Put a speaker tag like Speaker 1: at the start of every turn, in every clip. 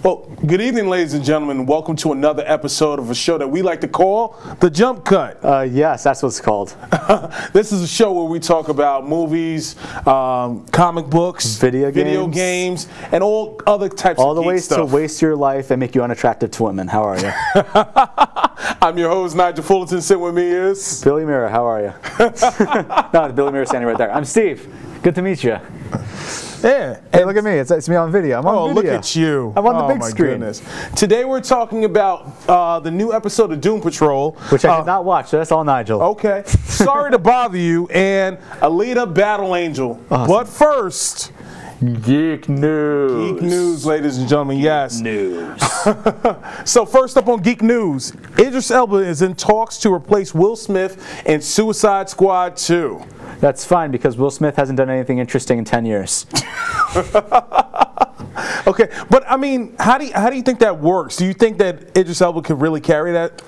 Speaker 1: Well, good evening, ladies and gentlemen. Welcome to another episode of a show that we like to call The Jump Cut.
Speaker 2: Yes, that's what it's called.
Speaker 1: This is a show where we talk about movies, comic books,
Speaker 2: Video
Speaker 1: games, and all other types
Speaker 2: all
Speaker 1: of
Speaker 2: the
Speaker 1: geek
Speaker 2: ways
Speaker 1: stuff.
Speaker 2: to waste your life and make you unattractive to women. How are you?
Speaker 1: I'm your host, Nigel Fullerton. Sitting with me is...
Speaker 2: Billy Mirror, how are you? No, Billy Mirror standing right there. I'm Steve. Good to meet you.
Speaker 1: Yeah.
Speaker 3: Hey, look at me. It's me on video. I'm on video.
Speaker 1: Look at you.
Speaker 3: I'm on the big
Speaker 1: my
Speaker 3: screen.
Speaker 1: Goodness. Today we're talking about the new episode of Doom Patrol.
Speaker 2: Which I did not watch, so that's all Nigel.
Speaker 1: Okay. Sorry to bother you, and Alita Battle Angel.
Speaker 2: Awesome.
Speaker 1: But first...
Speaker 2: Geek news.
Speaker 1: Geek news, ladies and gentlemen, yes.
Speaker 2: News.
Speaker 1: So first up on Geek News, Idris Elba is in talks to replace Will Smith in Suicide Squad 2.
Speaker 2: That's fine because Will Smith hasn't done anything interesting in 10 years.
Speaker 1: Okay, but I mean, how do you think that works? Do you think that Idris Elba could really carry that?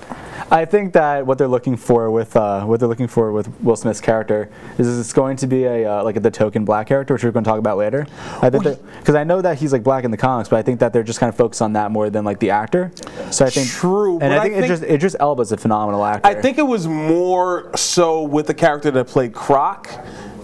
Speaker 2: I think that what they're looking for with Will Smith's character is it's going to be a like the token black character, which we're going to talk about later. I think because I know that he's like black in the comics, but I think that they're just kind of focused on that more than like the actor. So I think
Speaker 1: true,
Speaker 2: and
Speaker 1: but
Speaker 2: I think Idris Elba's a phenomenal actor.
Speaker 1: I think it was more so with the character that played Croc,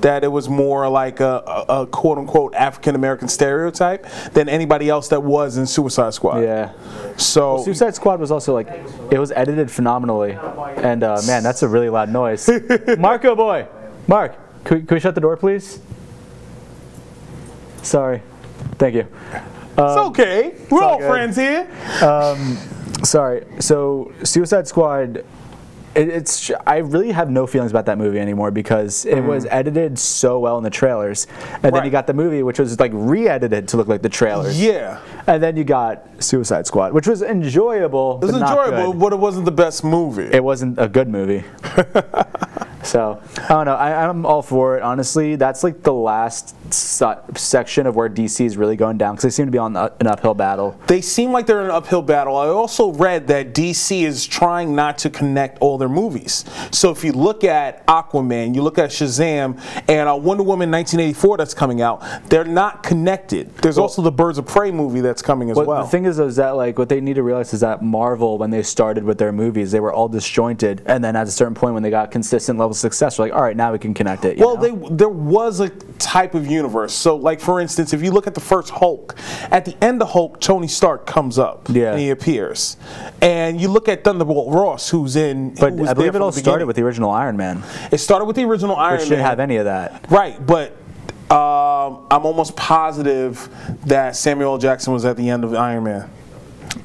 Speaker 1: that it was more like a quote-unquote African-American stereotype than anybody else that was in Suicide Squad.
Speaker 2: Yeah.
Speaker 1: So
Speaker 2: Suicide Squad was also like, it was edited phenomenally. And man, that's a really loud noise. Marco boy. Mark, can we shut the door, please? Sorry. Thank you.
Speaker 1: it's okay. We're all
Speaker 2: good.
Speaker 1: friends here.
Speaker 2: Sorry. So Suicide Squad... I really have no feelings about that movie anymore because it was edited so well in the trailers, and then you got the movie which was like re-edited to look like the trailers.
Speaker 1: Yeah.
Speaker 2: And then you got Suicide Squad, which was enjoyable.
Speaker 1: It was enjoyable, but it wasn't the best movie.
Speaker 2: It wasn't a good movie. So I don't know. I'm all for it. Honestly, that's like the last section of where DC is really going down because they seem to be on an uphill battle.
Speaker 1: They seem like they're in an uphill battle. I also read that DC is trying not to connect all their movies. So if you look at Aquaman, you look at Shazam, and Wonder Woman 1984 that's coming out, they're not connected. There's also the Birds of Prey movie that's coming as well.
Speaker 2: The thing is that like what they need to realize is that Marvel, when they started with their movies, they were all disjointed, and then at a certain point when they got consistent levels of success, they're like, all right, now we can connect it.
Speaker 1: Well, there was a type of universe. So, like, for instance, if you look at the first Hulk, at the end of Hulk, Tony Stark comes up and he appears. And you look at Thunderbolt Ross, who's in...
Speaker 2: But I believe it all started with the original Iron Man.
Speaker 1: It started with the original Iron Man.
Speaker 2: Which didn't have any of that.
Speaker 1: Right, but I'm almost positive that Samuel L. Jackson was at the end of Iron Man.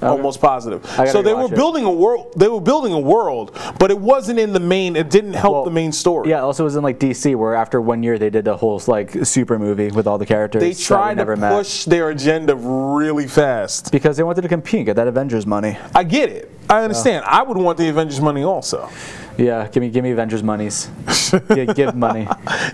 Speaker 1: Almost positive. So they were building a world. They were building a world, but it wasn't in the main. It didn't help the main story.
Speaker 2: Yeah, also it was in like DC, where after 1 year they did a whole like super movie with all the characters.
Speaker 1: They tried to push their agenda really fast
Speaker 2: because they wanted to compete, get that Avengers money.
Speaker 1: I get it. I understand. I would want the Avengers money also.
Speaker 2: Yeah, give me Avengers monies. Yeah, give money.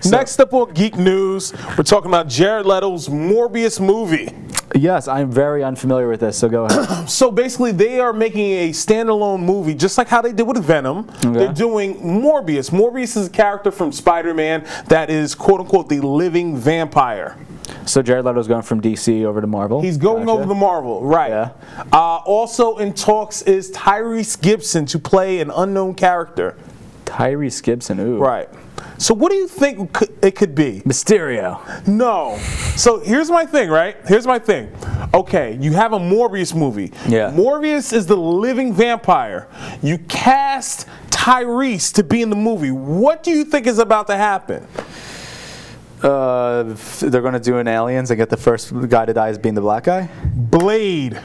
Speaker 1: Next up on Geek News, we're talking about Jared Leto's Morbius movie.
Speaker 2: Yes, I'm very unfamiliar with this, so go ahead.
Speaker 1: So basically, they are making a standalone movie, just like how they did with Venom. Okay. They're doing Morbius. Morbius is a character from Spider-Man that is, quote-unquote, the living vampire.
Speaker 2: So Jared Leto's going from DC over to Marvel?
Speaker 1: He's going over to Marvel, right.
Speaker 2: Yeah.
Speaker 1: Also in talks is Tyrese Gibson to play an unknown character.
Speaker 2: Tyrese Gibson, ooh.
Speaker 1: Right. So what do you think it could be?
Speaker 2: Mysterio.
Speaker 1: No. So here's my thing, right? Here's my thing. Okay, you have a Morbius movie.
Speaker 2: Yeah.
Speaker 1: Morbius is the living vampire. You cast Tyrese to be in the movie. What do you think is about to happen?
Speaker 2: They're going to do an Aliens and get the first guy to die as being the black guy?
Speaker 1: Blade.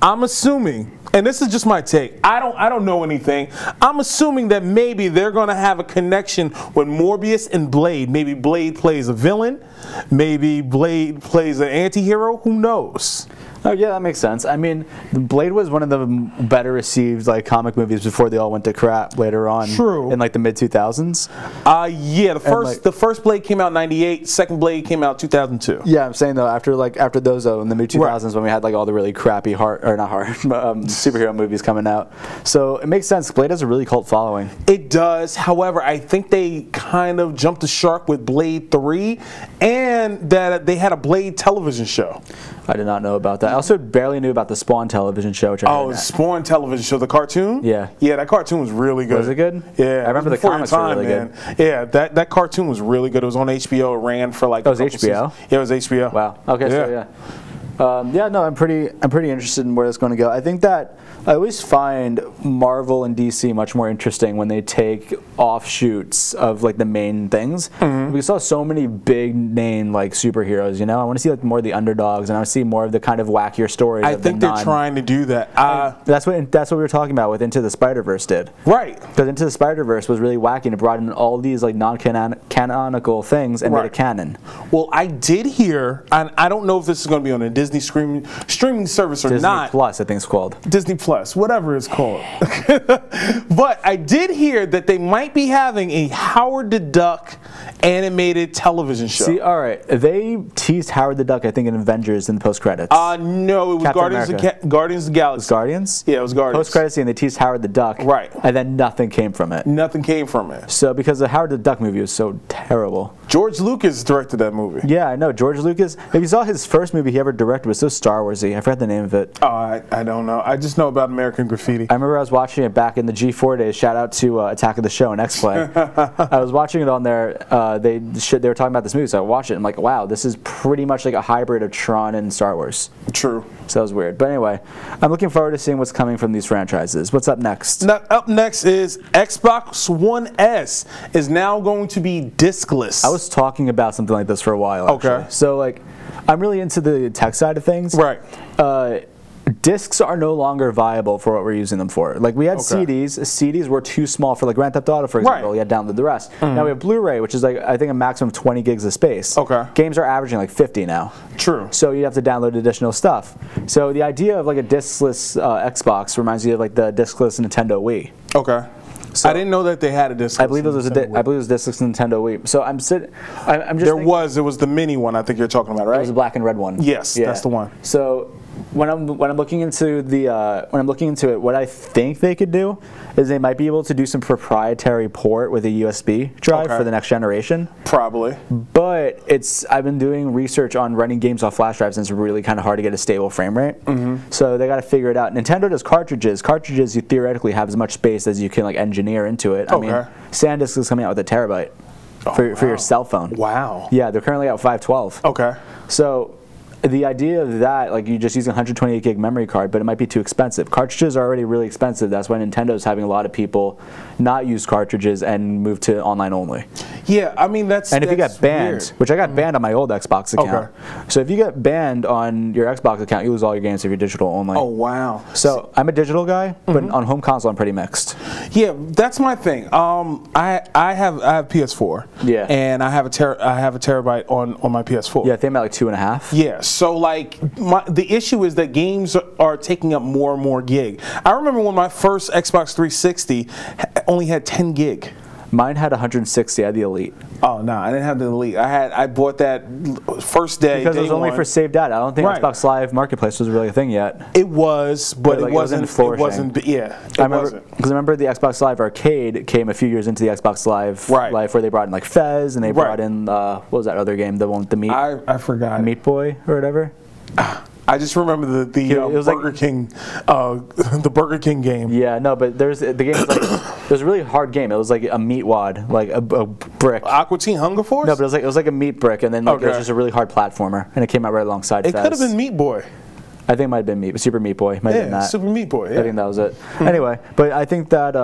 Speaker 1: I'm assuming, and this is just my take, I don't know anything. I'm assuming that maybe they're going to have a connection with Morbius and Blade. Maybe Blade plays a villain. Maybe Blade plays an anti-hero. Who knows?
Speaker 2: Oh yeah, that makes sense. I mean, Blade was one of the better received like comic movies before they all went to crap later on.
Speaker 1: True.
Speaker 2: In like the mid 2000s.
Speaker 1: Yeah, the first Blade came out in '98. Second Blade came out 2002.
Speaker 2: Yeah, I'm saying though after those in the mid 2000s when we had like all the really crappy superhero movies coming out. So it makes sense. Blade has a really cult following.
Speaker 1: It does. However, I think they kind of jumped the shark with Blade 3, and that they had a Blade television show.
Speaker 2: I did not know about that. I also barely knew about the Spawn television show. Which I
Speaker 1: Oh,
Speaker 2: heard
Speaker 1: Spawn television show, the cartoon?
Speaker 2: Yeah.
Speaker 1: Yeah, that cartoon was really good.
Speaker 2: Was it good?
Speaker 1: Yeah.
Speaker 2: I remember the
Speaker 1: before your
Speaker 2: comics were really good.
Speaker 1: Yeah, that cartoon was really good. It was on HBO. It ran for like
Speaker 2: Oh, it was
Speaker 1: a couple
Speaker 2: HBO?
Speaker 1: seasons. Yeah, it was HBO.
Speaker 2: Wow. Okay, so yeah. No, I'm pretty interested in where it's going to go. I think that I always find Marvel and DC much more interesting when they take offshoots of like the main things. We saw so many big name like superheroes. You know, I want to see like more of the underdogs, and I want to see more of the kind of wackier stories.
Speaker 1: I think they're trying to do that.
Speaker 2: That's what we were talking about with Into the Spider-Verse did.
Speaker 1: Right.
Speaker 2: Because Into the Spider-Verse was really wacky and it brought in all these like non-canonical things and made it canon.
Speaker 1: Well, I did hear, and I don't know if this is going to be on a Disney streaming service or
Speaker 2: Disney
Speaker 1: not.
Speaker 2: Plus, I think it's called.
Speaker 1: Disney Plus, whatever it's called. But I did hear that they might be having a Howard the Duck animated television show.
Speaker 2: See, all right, they teased Howard the Duck, I think, in Avengers in the post-credits.
Speaker 1: No, it was
Speaker 2: Captain
Speaker 1: Guardians of the Galaxy.
Speaker 2: Guardians?
Speaker 1: Yeah, it was Guardians.
Speaker 2: Post-credits scene, they teased Howard the Duck.
Speaker 1: Right.
Speaker 2: And then nothing came from it.
Speaker 1: Nothing came from it.
Speaker 2: So, because the Howard the Duck movie was so terrible.
Speaker 1: George Lucas directed that movie.
Speaker 2: Yeah, I know. George Lucas, if you saw his first movie he ever directed, it was so Star Warsy. I forgot the name of it.
Speaker 1: I don't know. I just know about American Graffiti.
Speaker 2: I remember I was watching it back in the G4 days. Shout out to Attack of the Show and X-Play. I was watching it on there. They were talking about this movie, so I watched it. I'm like, wow, this is pretty much like a hybrid of Tron and Star Wars.
Speaker 1: True.
Speaker 2: So that was weird. But anyway, I'm looking forward to seeing what's coming from these franchises. What's up next?
Speaker 1: Up next is Xbox One S is now going to be discless.
Speaker 2: I was talking about something like this for a while, actually.
Speaker 1: Okay.
Speaker 2: So, like, I'm really into the tech side of things.
Speaker 1: Right.
Speaker 2: Discs are no longer viable for what we're using them for. Like, we had CDs. CDs were too small for, like, Grand Theft Auto, for example. You had to download the rest. Now we have Blu-ray, which is, like, I think a maximum of 20 gigs of space.
Speaker 1: Okay.
Speaker 2: Games are averaging, like, 50 now.
Speaker 1: True.
Speaker 2: So you have to download additional stuff. So the idea of, like, a discless Xbox reminds me of, like, the discless Nintendo Wii.
Speaker 1: Okay.
Speaker 2: So
Speaker 1: I didn't know that they had a disc.
Speaker 2: I believe it was a discless Nintendo Wii. So I'm just
Speaker 1: it was the mini one I think you're talking about, right?
Speaker 2: It was a black and red one.
Speaker 1: Yes, that's the one.
Speaker 2: So when I'm looking into it, what I think they could do is they might be able to do some proprietary port with a USB drive for the next generation.
Speaker 1: Probably.
Speaker 2: But I've been doing research on running games off flash drives, and it's really kind of hard to get a stable frame rate. So they got to figure it out. Nintendo does cartridges. Cartridges, you theoretically have as much space as you can like engineer into it. I mean, SanDisk is coming out with a terabyte for your cell phone.
Speaker 1: Wow.
Speaker 2: Yeah, they're currently at 512.
Speaker 1: Okay.
Speaker 2: So the idea of that, like you just using a 128 gig memory card, but it might be too expensive. Cartridges are already really expensive. That's why Nintendo's having a lot of people not use cartridges and move to online only.
Speaker 1: Yeah, I mean if
Speaker 2: you get banned,
Speaker 1: weird.
Speaker 2: which I got banned on my old Xbox account. So if you get banned on your Xbox account, you lose all your games if you're digital only.
Speaker 1: Oh wow.
Speaker 2: So I'm a digital guy, but on home console I'm pretty mixed.
Speaker 1: Yeah, that's my thing. I have PS4.
Speaker 2: Yeah.
Speaker 1: And I have a terabyte on my PS4.
Speaker 2: Yeah, I think I'm at like 2.5.
Speaker 1: Yeah. So like the issue is that games are taking up more and more gig. I remember when my first Xbox 360 only had 10 gig.
Speaker 2: Mine had 160. I had the Elite.
Speaker 1: Oh no, I didn't have the Elite. I bought that first day.
Speaker 2: Because it was only for saved data. I don't think
Speaker 1: Right.
Speaker 2: Xbox Live Marketplace was really a thing yet.
Speaker 1: It was, but
Speaker 2: like,
Speaker 1: it wasn't.
Speaker 2: it wasn't flourishing.
Speaker 1: Yeah,
Speaker 2: I remember because I remember the Xbox Live Arcade came a few years into the Xbox Live Life, where they brought in like Fez and they brought in what was that other game? The one with the meat.
Speaker 1: I forgot.
Speaker 2: Meat Boy or whatever.
Speaker 1: I just remember the Burger King, the Burger King game.
Speaker 2: Yeah, no, but the game was like it was a really hard game. It was like a meat wad, like a brick.
Speaker 1: Aqua Teen Hunger Force.
Speaker 2: No, but it was like a meat brick, and then like, it was just a really hard platformer, and it came out right alongside.
Speaker 1: It
Speaker 2: Fez.
Speaker 1: could have been Meat Boy.
Speaker 2: I think it might have been Super Meat Boy. Might have been that.
Speaker 1: Super Meat Boy. Yeah.
Speaker 2: I think that was it. Anyway, but I think that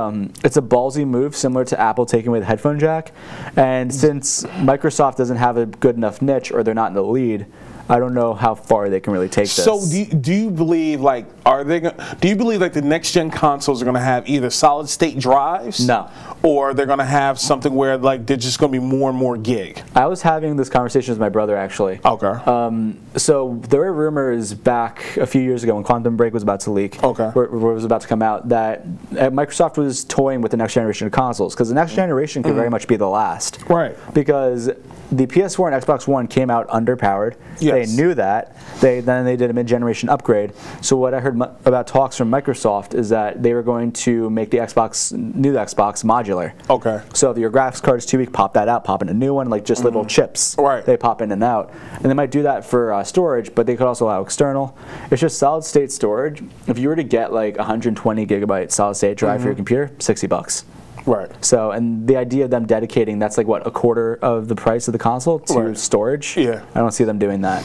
Speaker 2: it's a ballsy move, similar to Apple taking away the headphone jack. And since Microsoft doesn't have a good enough niche, or they're not in the lead, I don't know how far they can really take this.
Speaker 1: So do you believe like do you believe like the next gen consoles are going to have either solid state drives?
Speaker 2: No.
Speaker 1: Or they're going to have something where like they're just going to be more and more gig?
Speaker 2: I was having this conversation with my brother actually.
Speaker 1: Okay.
Speaker 2: So there were rumors back a few years ago when Quantum Break was about to leak.
Speaker 1: Okay.
Speaker 2: Where it was about to come out that Microsoft was toying with the next generation of consoles because the next generation could very much be the last.
Speaker 1: Right.
Speaker 2: Because the PS4 and Xbox One came out underpowered.
Speaker 1: Yes.
Speaker 2: They knew that. Then they did a mid-generation upgrade. So what I heard about talks from Microsoft is that they were going to make the new Xbox modular.
Speaker 1: Okay.
Speaker 2: So if your graphics card is too weak, pop that out, pop in a new one, like just just little chips.
Speaker 1: Right.
Speaker 2: They pop in and out. And they might do that for storage, but they could also allow external. It's just solid state storage. If you were to get like 120 gigabyte solid state drive for your computer, $60.
Speaker 1: Right.
Speaker 2: So, and the idea of them dedicating, that's like what, a quarter of the price of the console to storage?
Speaker 1: Yeah.
Speaker 2: I don't see them doing that.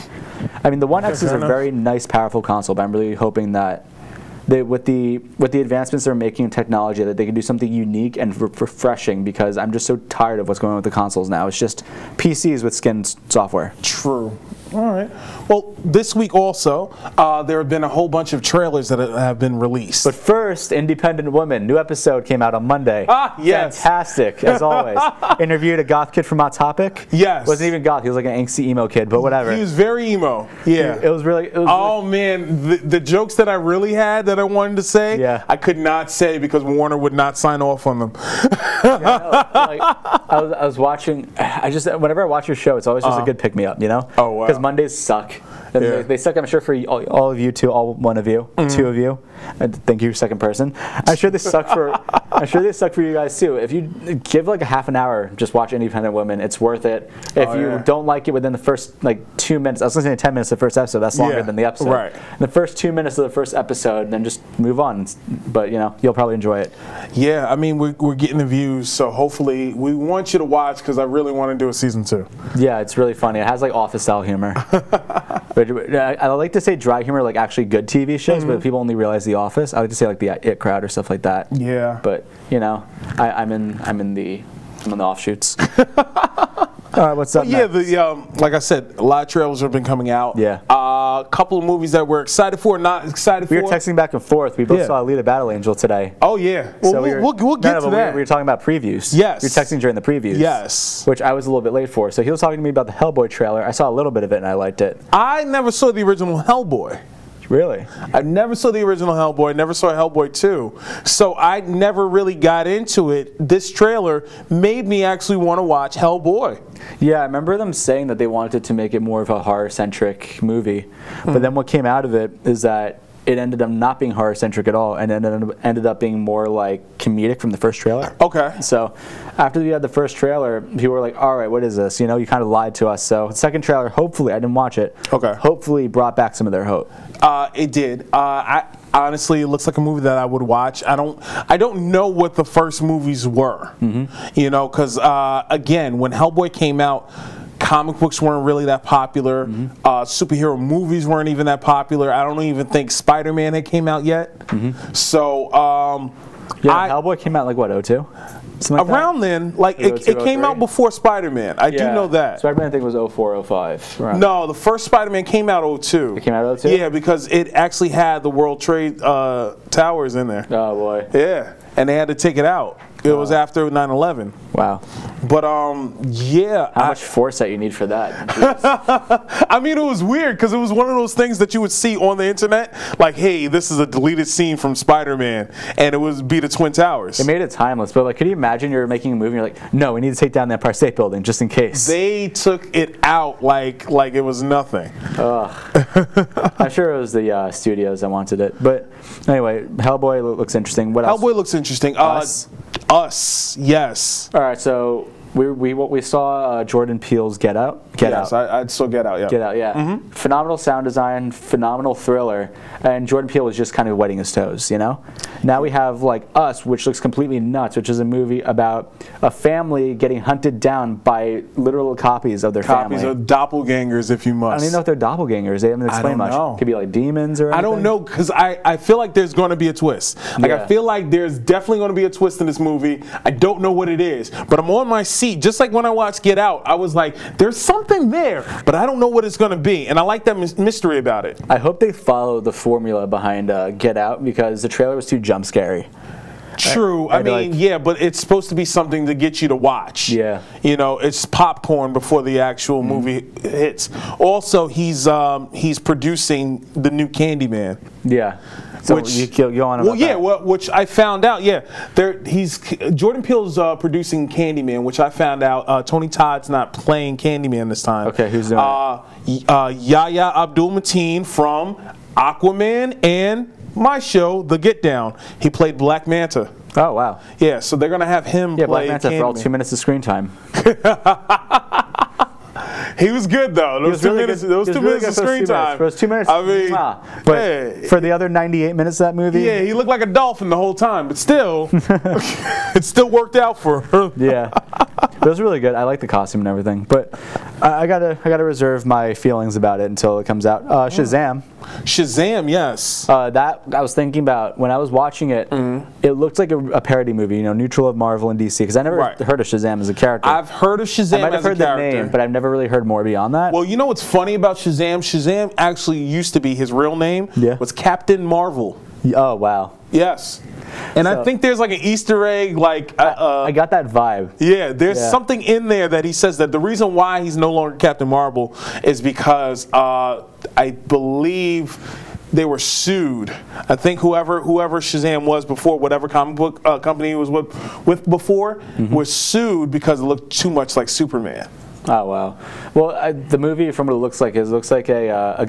Speaker 2: I mean, the One X is
Speaker 1: fair
Speaker 2: a
Speaker 1: enough.
Speaker 2: very nice, powerful console, but I'm really hoping that with the advancements they're making in technology, that they can do something unique and refreshing, because I'm just so tired of what's going on with the consoles now. It's just PCs with skinned software.
Speaker 1: True. All right. Well, this week also, there have been a whole bunch of trailers that have been released.
Speaker 2: But first, Independent Woman. New episode came out on Monday.
Speaker 1: Ah, yes.
Speaker 2: Fantastic, as always. Interviewed a goth kid from Hot Topic.
Speaker 1: Yes.
Speaker 2: Wasn't even goth. He was like an angsty emo kid, but whatever.
Speaker 1: He was very emo. Yeah.
Speaker 2: It was really...
Speaker 1: Oh man, the jokes that I really had that I wanted to say,
Speaker 2: Yeah.
Speaker 1: I could not say because Warner would not sign off on them.
Speaker 2: like, I was watching. Whenever I watch your show, it's always just a good pick me up, you know?
Speaker 1: Oh, wow.
Speaker 2: Because Mondays suck. And
Speaker 1: Yeah.
Speaker 2: they suck, I'm sure, for all of you, all one of you, two of you. And thank you, second person. I'm sure they suck for. I'm sure they suck for you guys too. If you give like a half an hour, just watch Independent Women. It's worth it. If you don't like it within the first like 2 minutes, I was listening to 10 minutes of the first episode. That's longer than the episode.
Speaker 1: Right.
Speaker 2: The first 2 minutes of the first episode, then just move on. But you know, you'll probably enjoy it.
Speaker 1: Yeah, I mean we're getting the views, so hopefully we want you to watch because I really want to do a season 2.
Speaker 2: Yeah, it's really funny. It has like office style humor. But I like to say dry humor, like actually good TV shows, but people only realize The Office. I like to say like the It Crowd or stuff like that.
Speaker 1: Yeah.
Speaker 2: But you know, I'm in the offshoots. All right, what's up?
Speaker 1: Yeah,
Speaker 2: next?
Speaker 1: like I said, a lot of trailers have been coming out.
Speaker 2: Yeah.
Speaker 1: A couple of movies that we're excited for, not excited
Speaker 2: We
Speaker 1: for.
Speaker 2: were texting back and forth. We both
Speaker 1: Yeah.
Speaker 2: saw Alita Battle Angel today.
Speaker 1: Oh yeah. Well,
Speaker 2: So
Speaker 1: we'll get to that.
Speaker 2: We were talking about previews.
Speaker 1: Yes.
Speaker 2: We were texting during the previews.
Speaker 1: Yes.
Speaker 2: Which I was a little bit late for. So he was talking to me about the Hellboy trailer. I saw a little bit of it and I liked it.
Speaker 1: I never saw the original Hellboy.
Speaker 2: Really?
Speaker 1: I never saw the original Hellboy, never saw Hellboy 2. So I never really got into it. This trailer made me actually want to watch Hellboy.
Speaker 2: Yeah, I remember them saying that they wanted to make it more of a horror-centric movie. But then what came out of it is that it ended up not being horror-centric at all, and ended up being more like comedic from the first trailer.
Speaker 1: Okay.
Speaker 2: So after we had the first trailer, people were like, all right, what is this? You know, you kind of lied to us. So the second trailer, hopefully, I didn't watch it.
Speaker 1: Okay.
Speaker 2: Hopefully brought back some of their hope.
Speaker 1: It did. I honestly, it looks like a movie that I would watch. I don't know what the first movies were. You know, because again, when Hellboy came out, comic books weren't really that popular. Superhero movies weren't even that popular. I don't even think Spider-Man had came out yet. So
Speaker 2: Yeah, Hellboy came out like what, 02? Something like
Speaker 1: around then, like it came out before Spider-Man. I do know that.
Speaker 2: Spider-Man I think was 04, 05. Right.
Speaker 1: No, the first Spider-Man came out 02.
Speaker 2: It came out 02?
Speaker 1: Yeah, because it actually had the World Trade Towers in there.
Speaker 2: Oh boy.
Speaker 1: Yeah, and they had to take it out. It was after 9/11.
Speaker 2: Wow.
Speaker 1: But yeah.
Speaker 2: How much foresight you need for that?
Speaker 1: I mean, it was weird because it was one of those things that you would see on the internet, like, hey, this is a deleted scene from Spider-Man, and it would be the Twin Towers.
Speaker 2: It made it timeless, but like, could you imagine you're making a movie and you're like, no, we need to take down the Empire State Building just in case.
Speaker 1: They took it out like it was nothing.
Speaker 2: I'm sure it was the studios that wanted it. But anyway, Hellboy looks interesting. What else?
Speaker 1: Hellboy looks interesting. Us, yes.
Speaker 2: All right, so we saw Jordan Peele's Get Out.
Speaker 1: Yes, I'd still Get Out, yeah.
Speaker 2: Get Out, yeah. Phenomenal sound design, phenomenal thriller, and Jordan Peele was just kind of wetting his toes, you know? Now we have like Us, which looks completely nuts, which is a movie about a family getting hunted down by literal copies of their
Speaker 1: Copies
Speaker 2: family.
Speaker 1: of doppelgangers, if you must.
Speaker 2: I don't even know if they're doppelgangers. They haven't explained much.
Speaker 1: know.
Speaker 2: Could be like demons or anything.
Speaker 1: I don't know, because I feel like there's going to be a twist. Like,
Speaker 2: Yeah.
Speaker 1: I feel like there's definitely going to be a twist in this movie. I don't know what it is, but I'm on my seat. Just like when I watched Get Out, I was like, there's something there, but I don't know what it's going to be. And I like that mystery about it.
Speaker 2: I hope they follow the formula behind Get Out, because the trailer was too jump scary.
Speaker 1: True. I
Speaker 2: I'd be
Speaker 1: mean,
Speaker 2: like-
Speaker 1: yeah, but it's supposed to be something to get you to watch.
Speaker 2: Yeah.
Speaker 1: You know, it's popcorn before the actual movie hits. Also, he's producing the new Candyman.
Speaker 2: Yeah. So
Speaker 1: Which-
Speaker 2: you go on about
Speaker 1: Well, yeah,
Speaker 2: that.
Speaker 1: which I found out. Yeah, Jordan Peele's producing Candyman, which I found out. Tony Todd's not playing Candyman this time.
Speaker 2: Okay, who's doing it?
Speaker 1: Yahya Abdul-Mateen from Aquaman and my show, The Get Down. He played Black Manta.
Speaker 2: Oh, wow.
Speaker 1: Yeah, so they're gonna have him
Speaker 2: Yeah,
Speaker 1: play
Speaker 2: Black Manta for all
Speaker 1: Candyman.
Speaker 2: 2 minutes of screen time.
Speaker 1: He was good though. Those
Speaker 2: was
Speaker 1: two
Speaker 2: really
Speaker 1: minutes.
Speaker 2: good.
Speaker 1: Those
Speaker 2: He was
Speaker 1: 2
Speaker 2: really
Speaker 1: minutes
Speaker 2: good
Speaker 1: of
Speaker 2: for those
Speaker 1: screen
Speaker 2: 2 minutes.
Speaker 1: time.
Speaker 2: For those 2 minutes,
Speaker 1: I mean,
Speaker 2: but
Speaker 1: yeah.
Speaker 2: for the other 98 minutes of that movie,
Speaker 1: Yeah, he looked like a dolphin the whole time, but still, it still worked out for her.
Speaker 2: yeah. It was really good. I like the costume and everything, but I gotta reserve my feelings about it until it comes out. Shazam.
Speaker 1: Shazam, yes.
Speaker 2: That I was thinking about when I was watching it. It looked like a parody movie, you know, neutral of Marvel and DC. Because I never
Speaker 1: Right.
Speaker 2: heard of Shazam as a character.
Speaker 1: I've heard of Shazam
Speaker 2: I might have
Speaker 1: as a
Speaker 2: heard the
Speaker 1: character.
Speaker 2: name, but I've never really heard more beyond that.
Speaker 1: Well, you know what's funny about Shazam? Shazam actually used to be his real name.
Speaker 2: Yeah.
Speaker 1: Was Captain Marvel.
Speaker 2: Oh wow.
Speaker 1: Yes. And I
Speaker 2: So-
Speaker 1: think there's like an Easter egg, like
Speaker 2: I got that vibe.
Speaker 1: yeah, there's
Speaker 2: Yeah.
Speaker 1: something in there that he says that the reason why he's no longer Captain Marvel is because I believe they were sued. I think whoever Shazam was before, whatever comic book company he was with before, was sued because it looked too much like Superman.
Speaker 2: Oh wow. Well, the movie, from what it looks like, a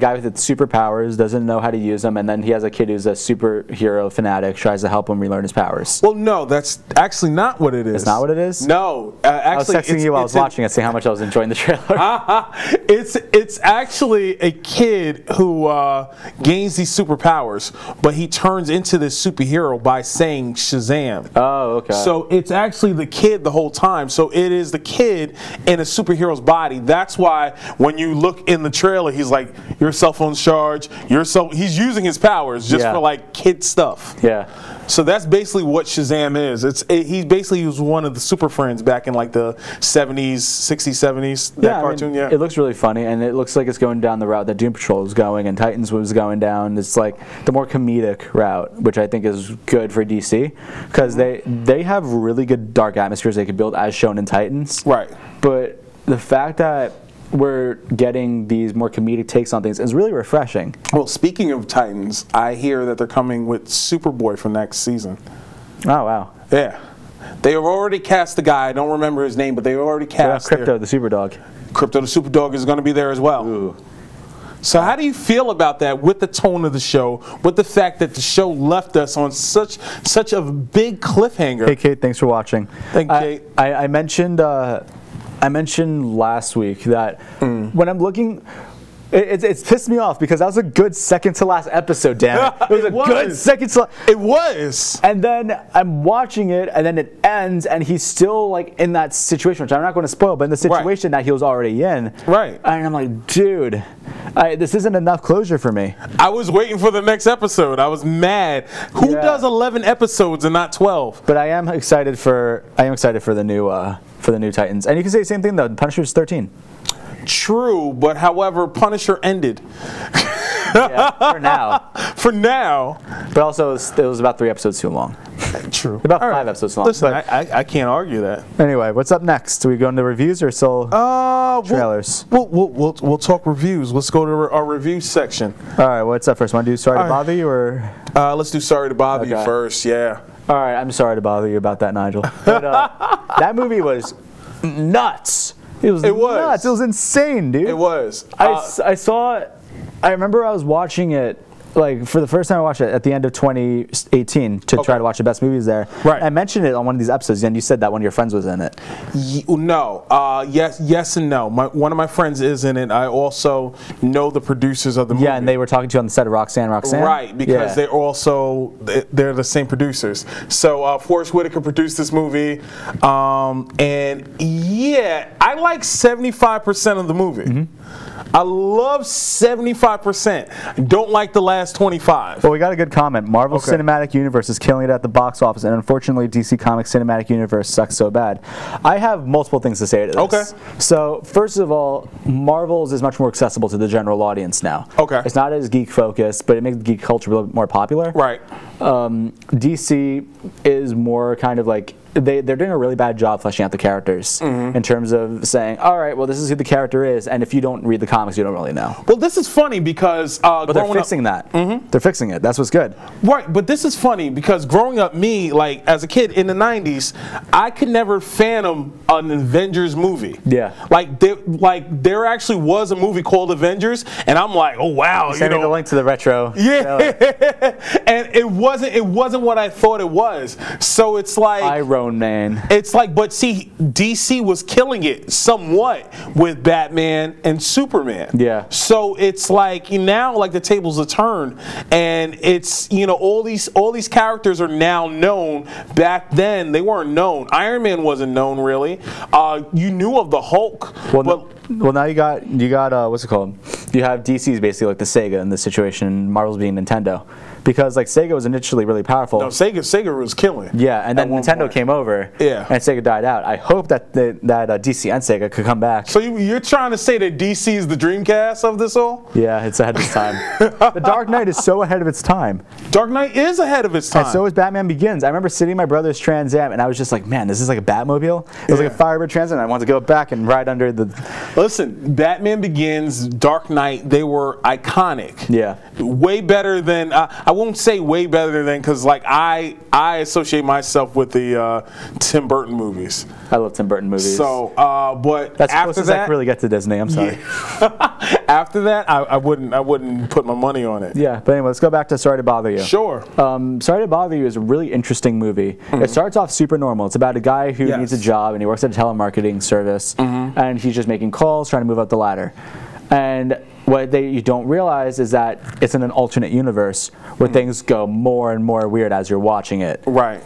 Speaker 2: guy with superpowers doesn't know how to use them, and then he has a kid who's a superhero fanatic, tries to help him relearn his powers.
Speaker 1: Well, no, that's actually not what it is.
Speaker 2: It's not what it is?
Speaker 1: No,
Speaker 2: I was
Speaker 1: actually,
Speaker 2: texting you while I was watching it, see how much I was enjoying the trailer.
Speaker 1: It's actually a kid who gains these superpowers, but he turns into this superhero by saying Shazam.
Speaker 2: Oh, okay.
Speaker 1: So it's actually the kid the whole time. So it is the kid in a superhero's body. That's why when you look in the trailer, he's like, your cell phone's charged. He's using his powers just
Speaker 2: Yeah.
Speaker 1: for like kid stuff.
Speaker 2: yeah.
Speaker 1: So that's basically what Shazam is. He basically was one of the Super Friends back in like the 70s, 60s, 70s. That
Speaker 2: Yeah, I mean,
Speaker 1: cartoon, yeah.
Speaker 2: It looks really funny, and it looks like it's going down the route that Doom Patrol is going, and Titans was going down. It's like the more comedic route, which I think is good for DC, because they have really good dark atmospheres they could build, as shown in Titans.
Speaker 1: Right.
Speaker 2: But the fact that we're getting these more comedic takes on things is really refreshing.
Speaker 1: Well, speaking of Titans, I hear that they're coming with Superboy for next season.
Speaker 2: Oh wow.
Speaker 1: Yeah. They have already cast the guy. I don't remember his name, but they already cast
Speaker 2: Crypto, the Superdog.
Speaker 1: Crypto the Superdog is going to be there as well.
Speaker 2: Ooh.
Speaker 1: So how do you feel about that with the tone of the show, with the fact that the show left us on such a big cliffhanger?
Speaker 2: Hey Kate, thanks for watching.
Speaker 1: Thank you, Kate.
Speaker 2: I mentioned last week that when I'm looking, it's pissed me off because that was a good second to last episode. Damn it! It was a good second to last.
Speaker 1: It was.
Speaker 2: And then I'm watching it, and then it ends, and he's still like in that situation, which I'm not going to spoil, but in the situation that he was already in.
Speaker 1: Right.
Speaker 2: And I'm like, dude, this isn't enough closure for me.
Speaker 1: I was waiting for the next episode. I was mad. Who
Speaker 2: Yeah.
Speaker 1: does 11 episodes and not 12?
Speaker 2: But I am excited for the new Titans, and you can say the same thing though. Punisher's 13.
Speaker 1: True, but however, Punisher ended.
Speaker 2: Yeah, for now.
Speaker 1: For now.
Speaker 2: But also, it was about 3 episodes too long.
Speaker 1: True.
Speaker 2: About
Speaker 1: All
Speaker 2: 5 episodes long.
Speaker 1: Listen,
Speaker 2: But
Speaker 1: I can't argue that.
Speaker 2: anyway, what's up next? Do we go into reviews or still trailers?
Speaker 1: We'll talk reviews. Let's go to our review section.
Speaker 2: All right, what's up first? Want to do Sorry to
Speaker 1: All right.
Speaker 2: Bother You or?
Speaker 1: Let's do Sorry to Bother You
Speaker 2: Okay.
Speaker 1: first. Yeah.
Speaker 2: All right, I'm sorry to bother you about that, Nigel. But that movie was nuts. It was nuts. It was insane, dude.
Speaker 1: It was.
Speaker 2: I saw it. I remember I was watching it like for the first time I watched it at the end of 2018 to try to watch the best movies there.
Speaker 1: Right.
Speaker 2: I mentioned it on one of these episodes, and you said that one of your friends was in it.
Speaker 1: No. Yes and no. One of my friends is in it. I also know the producers of the movie.
Speaker 2: Yeah, and they were talking to you on the set of Roxanne.
Speaker 1: Right, because they're the same producers. So Forrest Whitaker produced this movie, and yeah, I like 75% of the movie. I love 75%. Don't like the last 25.
Speaker 2: Well, we got a good comment. Marvel Cinematic Universe is killing it at the box office, and unfortunately, DC Comics Cinematic Universe sucks so bad. I have multiple things to say to this.
Speaker 1: Okay.
Speaker 2: So, first of all, Marvel's is much more accessible to the general audience now.
Speaker 1: Okay.
Speaker 2: It's not as geek focused, but it makes geek culture a little bit more popular.
Speaker 1: Right.
Speaker 2: DC is more kind of like they're doing a really bad job fleshing out the characters in terms of saying, all right, well, this is who the character is, and if you don't read the comics, you don't really know.
Speaker 1: Well, this is funny because
Speaker 2: But they're fixing that. They're fixing it. That's what's good.
Speaker 1: Right, but this is funny because growing up, me, like, as a kid in the 90s, I could never fathom an Avengers movie.
Speaker 2: Yeah.
Speaker 1: There actually was a movie called Avengers, and I'm like, oh, wow.
Speaker 2: Send me the link to the retro.
Speaker 1: Yeah. And it wasn't what I thought it was. So it's like...
Speaker 2: I wrote grown man.
Speaker 1: It's like, but see, DC was killing it somewhat with Batman and Superman.
Speaker 2: Yeah.
Speaker 1: So it's like now, like the tables are turned, and it's all these characters are now known. Back then, they weren't known. Iron Man wasn't known really. You knew of the Hulk.
Speaker 2: Well, now you got what's it called? You have DC's basically like the Sega in this situation, and Marvel's being Nintendo, because like Sega was initially really powerful.
Speaker 1: No, Sega was killing.
Speaker 2: Yeah, and then Nintendo came over.
Speaker 1: Yeah.
Speaker 2: And Sega died out. I hope that DC and Sega could come back.
Speaker 1: So you're trying to say that DC is the Dreamcast of this all?
Speaker 2: Yeah, it's ahead of its time. The Dark Knight is so ahead of its time.
Speaker 1: Dark Knight is ahead of its time.
Speaker 2: And so is Batman Begins. I remember sitting in my brother's Trans Am, and I was just like, man, this is like a Batmobile. It was like a Firebird Trans Am. I wanted to go back and ride under the...
Speaker 1: Listen, Batman Begins, Dark Knight, they were iconic.
Speaker 2: Yeah.
Speaker 1: Way better than, I won't say way better than, because like I associate myself with the Tim Burton movies.
Speaker 2: I love Tim Burton movies.
Speaker 1: So, but
Speaker 2: that's
Speaker 1: after
Speaker 2: closest
Speaker 1: that,
Speaker 2: I can really get to Disney. I'm sorry.
Speaker 1: Yeah. After that, I wouldn't put my money on it.
Speaker 2: Yeah, but anyway, let's go back to Sorry to Bother You.
Speaker 1: Sure.
Speaker 2: Sorry to Bother You is a really interesting movie. It starts off super normal. It's about a guy who needs a job, and he works at a telemarketing service, and he's just making calls, trying to move up the ladder. And what you don't realize is that it's in an alternate universe where things go more and more weird as you're watching it.
Speaker 1: Right.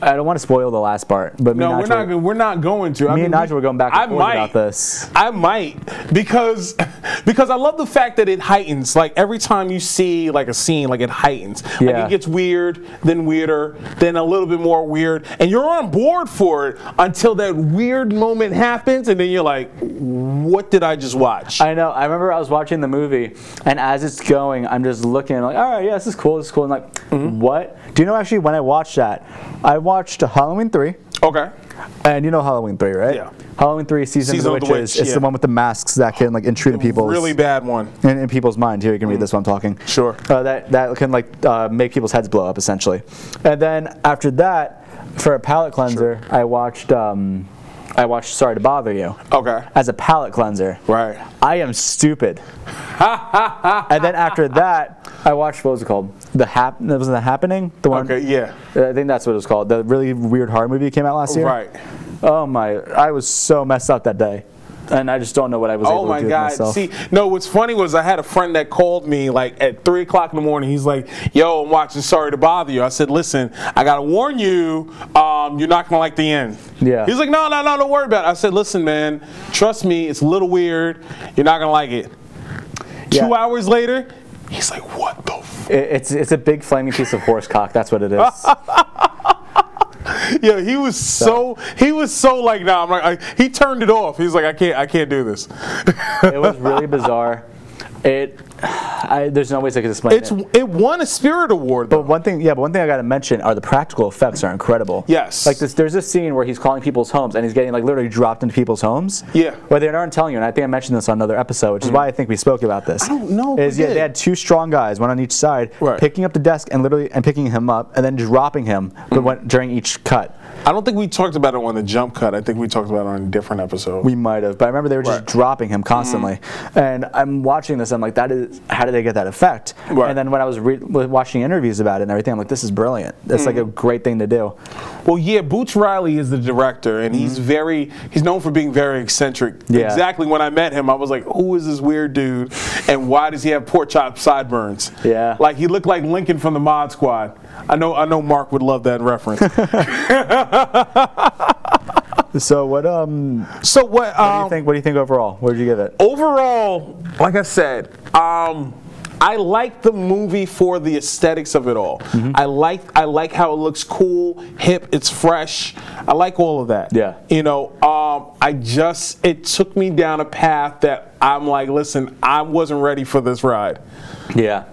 Speaker 2: I don't want to spoil the last part, but
Speaker 1: no, we're not going to.
Speaker 2: Me and Nigel were going back and forth about this.
Speaker 1: I might because I love the fact that it heightens. Like every time you see like a scene, like it heightens. Like it gets weird, then weirder, then a little bit more weird, and you're on board for it until that weird moment happens, and then you're like, "What did I just watch?"
Speaker 2: I know. I remember I was watching the movie, and as it's going, I'm just looking like, all right, yeah, this is cool, and like, what? Do you know actually when I watched that? I watched Halloween 3.
Speaker 1: Okay.
Speaker 2: And you know Halloween 3, right?
Speaker 1: Yeah.
Speaker 2: Halloween 3, Season of the Witches. It's the one with the masks that can like intrude in people's...
Speaker 1: Really bad one.
Speaker 2: In people's mind. Here, you can read this while I'm talking.
Speaker 1: Sure.
Speaker 2: That can like make people's heads blow up, essentially. And then after that, for a palate cleanser, I watched Sorry to Bother You.
Speaker 1: Okay.
Speaker 2: As a palate cleanser.
Speaker 1: Right.
Speaker 2: I am stupid. And then after that, I watched, what was it called? Was it The Happening? The one.
Speaker 1: Okay, yeah.
Speaker 2: I think that's what it was called. The really weird horror movie that came out last year.
Speaker 1: Right.
Speaker 2: Oh my, I was so messed up that day. And I just don't know what I was able to do with myself.
Speaker 1: See, no, what's funny was I had a friend that called me like at 3 o'clock in the morning. He's like, yo, I'm watching Sorry to Bother You. I said, listen, I got to warn you, you're not going to like the end.
Speaker 2: Yeah.
Speaker 1: He's like, no, don't worry about it. I said, listen, man, trust me, it's a little weird. You're not going to like it.
Speaker 2: Yeah.
Speaker 1: 2 hours later, he's like, what the f?
Speaker 2: It's a big flaming piece of horse cock. That's what it is.
Speaker 1: Yeah, he was so like, nah, I'm like, he turned it off. He's like, I can't do this.
Speaker 2: It was really bizarre. There's no ways I could explain it.
Speaker 1: It won a Spirit Award, though.
Speaker 2: But one thing I got to mention are the practical effects are incredible.
Speaker 1: Yes.
Speaker 2: Like there's this scene where he's calling people's homes and he's getting like literally dropped into people's homes.
Speaker 1: Yeah.
Speaker 2: Where they aren't telling you, and I think I mentioned this on another episode, which is why I think we spoke about this.
Speaker 1: I don't know.
Speaker 2: They had 2 strong guys, one on each side, picking up the desk and picking him up and then dropping him during each cut.
Speaker 1: I don't think we talked about it on the jump cut. I think we talked about it on a different episode.
Speaker 2: We might have, but I remember they were just dropping him constantly. And I'm watching this, I'm like, how did they get that effect?
Speaker 1: Right.
Speaker 2: And then when I was watching interviews about it and everything, I'm like, this is brilliant. It's like a great thing to do.
Speaker 1: Well, yeah, Boots Riley is the director, and he's known for being very eccentric.
Speaker 2: Yeah.
Speaker 1: Exactly when I met him, I was like, who is this weird dude, and why does he have pork chop sideburns?
Speaker 2: Yeah.
Speaker 1: Like, he looked like Lincoln from the Mod Squad. I know Mark would love that reference.
Speaker 2: So what do you think overall? What did you give it?
Speaker 1: Overall, like I said, I like the movie for the aesthetics of it all. I like how it looks cool, hip, it's fresh. I like all of that.
Speaker 2: Yeah.
Speaker 1: It took me down a path that I'm like, listen, I wasn't ready for this ride.
Speaker 2: Yeah.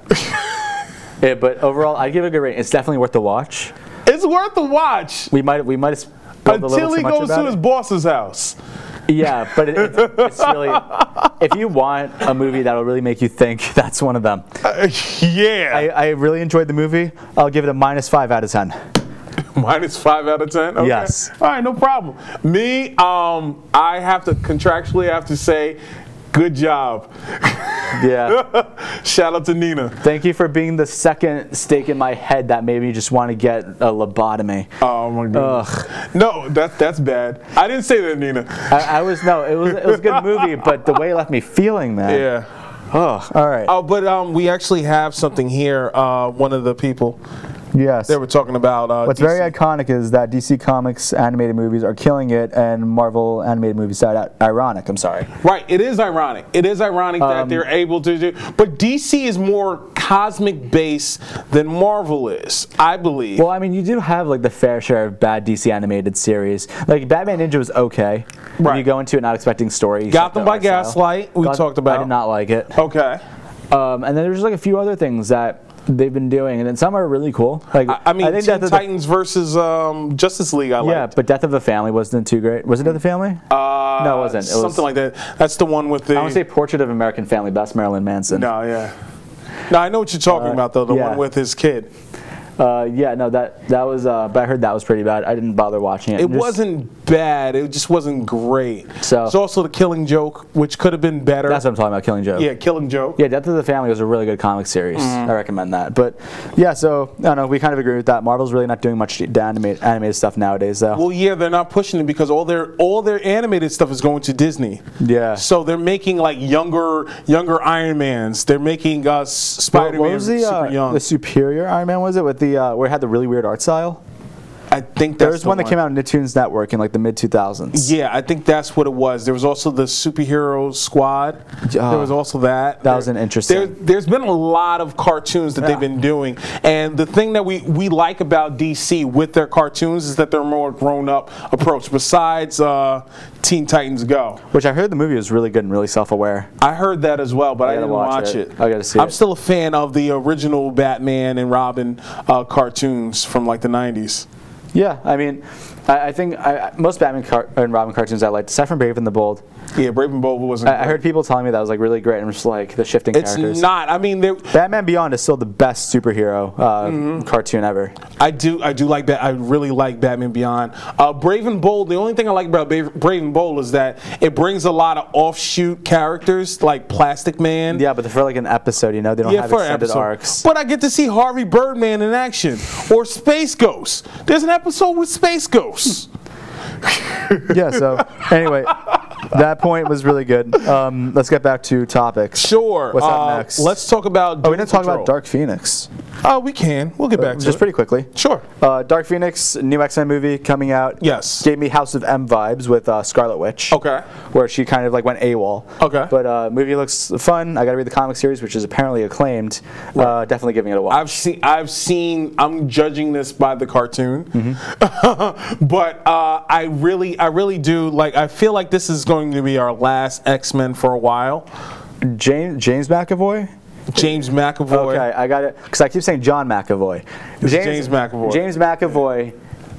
Speaker 2: Yeah, but overall, I give it a good rating. It's definitely worth the watch.
Speaker 1: It's worth the watch.
Speaker 2: We might have spilled a little
Speaker 1: until he
Speaker 2: too much
Speaker 1: goes
Speaker 2: about
Speaker 1: to his
Speaker 2: it.
Speaker 1: boss's house.
Speaker 2: Yeah, but it's really, if you want a movie that'll really make you think, that's one of them.
Speaker 1: Yeah.
Speaker 2: I really enjoyed the movie. I'll give it a -5 out of 10.
Speaker 1: -5 out of 10? Okay.
Speaker 2: Yes.
Speaker 1: All right, no problem. Me, I have to contractually say, good job.
Speaker 2: Yeah.
Speaker 1: Shout out to Nina.
Speaker 2: Thank you for being the second stake in my head that made me just want to get a lobotomy.
Speaker 1: Oh my god. No, that's bad. I didn't say that, Nina.
Speaker 2: I was no, it was a good movie, but the way it left me feeling, man.
Speaker 1: Yeah.
Speaker 2: Oh, all right.
Speaker 1: Oh, but we actually have something here. One of the people
Speaker 3: Yes.
Speaker 1: they were talking about.
Speaker 3: What's
Speaker 1: DC.
Speaker 3: very iconic is that DC Comics animated movies are killing it, and Marvel animated movies are ironic. I'm sorry.
Speaker 1: Right, it is ironic. It is ironic that they're able to do, but DC is more cosmic based than Marvel is, I believe.
Speaker 2: Well, I mean, you do have like the fair share of bad DC animated series. Like Batman Ninja was okay. When
Speaker 1: Right.
Speaker 2: you go into it not expecting story.
Speaker 1: Gotham by Gaslight, we talked about.
Speaker 2: I did not like it.
Speaker 1: Okay.
Speaker 2: And then there's like a few other things that they've been doing, and then some are really cool. Like
Speaker 1: I mean,
Speaker 2: think
Speaker 1: Teen
Speaker 2: Death of
Speaker 1: Titans versus Justice League. I
Speaker 2: yeah,
Speaker 1: liked.
Speaker 2: but Death of the Family wasn't too great. Was it Death of the Family? No, it wasn't. It was
Speaker 1: something like that. That's the one with the.
Speaker 2: I want to say Portrait of American Family, best Marilyn Manson.
Speaker 1: No, yeah. No, I know what you're talking about though. The
Speaker 2: yeah.
Speaker 1: one with his kid.
Speaker 2: Yeah, no, that was. But I heard that was pretty bad. I didn't bother watching it.
Speaker 1: It wasn't bad. It just wasn't great.
Speaker 2: So-
Speaker 1: There's also the Killing Joke, which could have been better.
Speaker 2: That's what I'm talking about. Killing Joke.
Speaker 1: Yeah, Killing Joke.
Speaker 2: Yeah, Death of the Family was a really good comic series.
Speaker 1: Mm-hmm.
Speaker 2: I recommend that. But yeah, so I don't know. We kind of agree with that. Marvel's really not doing much animated stuff nowadays, though.
Speaker 1: Well, yeah, they're not pushing it because all their animated stuff is going to Disney.
Speaker 2: Yeah.
Speaker 1: So they're making like younger Iron Mans. They're making Spider-Man
Speaker 2: What was
Speaker 1: super young.
Speaker 2: the Superior Iron Man? Was it with the where it had the really weird art style?
Speaker 1: I think
Speaker 2: There
Speaker 1: that's
Speaker 2: was one that came out on Nicktoons Network in like the mid 2000s.
Speaker 1: Yeah, I think that's what it was. There was also the Superhero Squad. There was also that.
Speaker 2: That was an interesting.
Speaker 1: There's been a lot of cartoons that they've been doing, and the thing that we like about DC with their cartoons is that they're more grown-up approach. Besides Teen Titans Go,
Speaker 2: Which I heard the movie was really good and really self-aware.
Speaker 1: I heard that as well, but I
Speaker 2: gotta
Speaker 1: didn't watch it.
Speaker 2: I gotta see
Speaker 1: I'm
Speaker 2: it.
Speaker 1: still a fan of the original Batman and Robin cartoons from like the 90s.
Speaker 2: Yeah, I mean, I think most Batman and Robin cartoons I liked, aside from Brave and the Bold.
Speaker 1: Yeah, Brave and Bold wasn't.
Speaker 2: I heard people telling me that was like really great and just like the shifting
Speaker 1: It's
Speaker 2: characters.
Speaker 1: not. I mean,
Speaker 2: Batman Beyond is still the best superhero cartoon ever.
Speaker 1: I do like that. I really like Batman Beyond. Brave and Bold. The only thing I like about Brave and Bold is that it brings a lot of offshoot characters like Plastic Man.
Speaker 2: Yeah, but for like an episode, you know, they don't have
Speaker 1: for an
Speaker 2: extended
Speaker 1: episode.
Speaker 2: arcs.
Speaker 1: But I get to see Harvey Birdman in action or Space Ghost. There's an episode with Space Ghosts.
Speaker 3: Yeah. So anyway, that point was really good. Let's get back to topics.
Speaker 1: Sure.
Speaker 3: What's up next?
Speaker 1: Let's talk about.
Speaker 3: Oh, we didn't talk about Dark Phoenix.
Speaker 1: Oh, we can. We'll get back to
Speaker 3: Just
Speaker 1: it.
Speaker 3: pretty quickly.
Speaker 1: Sure.
Speaker 3: Dark Phoenix, new X-Men movie coming out.
Speaker 1: Yes.
Speaker 3: Gave me House of M vibes with Scarlet Witch.
Speaker 1: Okay.
Speaker 3: Where she kind of like went AWOL.
Speaker 1: Okay.
Speaker 3: But movie looks fun. I got to read the comic series, which is apparently acclaimed. Definitely giving it a watch.
Speaker 1: I've seen. I'm judging this by the cartoon, but I really do like. I feel like this is going to be our last X-Men for a while.
Speaker 3: James McAvoy.
Speaker 1: James McAvoy.
Speaker 3: Okay, I got it. Because I keep saying John McAvoy.
Speaker 1: It's James McAvoy.
Speaker 3: James McAvoy.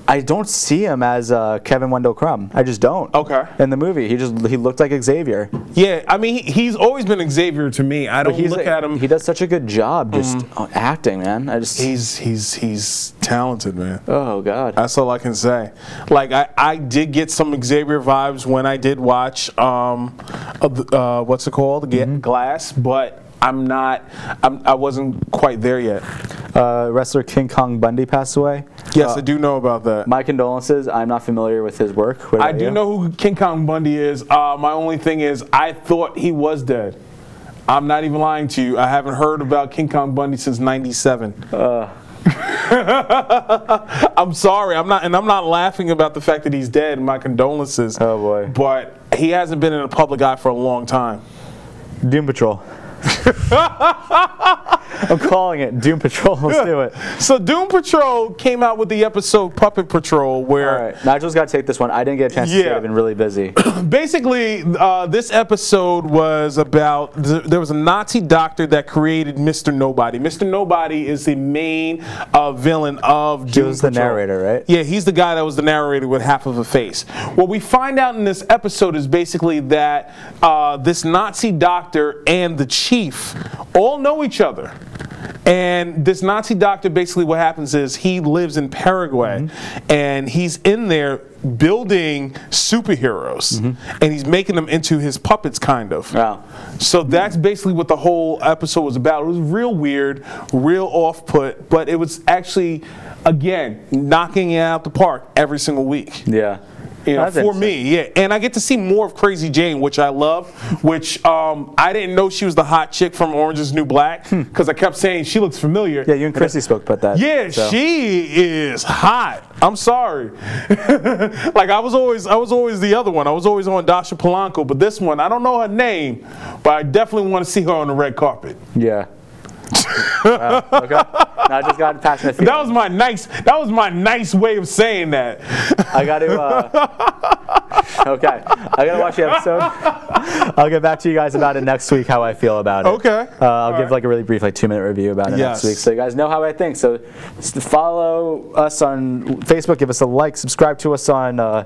Speaker 3: I don't see him as Kevin Wendell Crumb. I just don't.
Speaker 1: Okay.
Speaker 3: In the movie, he looked like Xavier.
Speaker 1: Yeah, I mean he's always been Xavier to me. I don't look at him.
Speaker 3: He does such a good job just acting, man.
Speaker 1: He's talented, man.
Speaker 3: Oh God.
Speaker 1: That's all I can say. Like I did get some Xavier vibes when I did watch what's it called? Glass, but I wasn't quite there yet.
Speaker 3: Wrestler King Kong Bundy passed away.
Speaker 1: Yes, I do know about that.
Speaker 2: My condolences. I'm not familiar with his work. What
Speaker 1: I
Speaker 2: about
Speaker 1: do
Speaker 2: you?
Speaker 1: know who King Kong Bundy is. My only thing is I thought he was dead. I'm not even lying to you. I haven't heard about King Kong Bundy since '97. I'm sorry. I'm not laughing about the fact that he's dead. My condolences.
Speaker 3: Oh boy.
Speaker 1: But he hasn't been in the public eye for a long time.
Speaker 3: Doom Patrol. I'm calling it Doom Patrol. Let's do it.
Speaker 1: So Doom Patrol came out with the episode Puppet Patrol, where
Speaker 2: All right, Nigel's got to take this one. I didn't get a chance to see it.
Speaker 1: Yeah.
Speaker 2: I've been really busy.
Speaker 1: basically this episode was about there was a Nazi doctor that created Mr. Nobody. Mr. Nobody is the main villain of Doom
Speaker 3: He was the
Speaker 1: Patrol.
Speaker 3: narrator, right?
Speaker 1: Yeah, he's the guy that was the narrator with half of a face. What we find out in this episode is basically that this Nazi doctor and the chief all know each other. And this Nazi doctor, basically what happens is he lives in Paraguay, and he's in there building superheroes, and he's making them into his puppets, kind of.
Speaker 2: Wow.
Speaker 1: So that's basically what the whole episode was about. It was real weird, real off-put, but it was actually, again, knocking it out the park every single week.
Speaker 2: Yeah.
Speaker 1: You know,
Speaker 2: That's
Speaker 1: for
Speaker 2: interesting.
Speaker 1: me, yeah, and I get to see more of Crazy Jane, which I love. Which I didn't know she was the hot chick from Orange Is the New Black, because I kept saying she looks familiar.
Speaker 2: Yeah, you and Chrissy spoke about that.
Speaker 1: Yeah,
Speaker 2: so.
Speaker 1: she is hot. I'm sorry. Like I was always the other one. I was always on Dasha Polanco, but this one I don't know her name, but I definitely want to see her on the red carpet.
Speaker 2: Yeah. Wow, okay. No, I just got a passionate feeling.
Speaker 1: That was my nice way of saying that.
Speaker 2: I got to. Okay, I gotta watch the episode. I'll get back to you guys about it next week. How I feel about it.
Speaker 1: Okay.
Speaker 2: I'll give like a really brief, like 2-minute review about it next week, so you guys know how I think. So, follow us on Facebook. Give us a like. Subscribe to us on the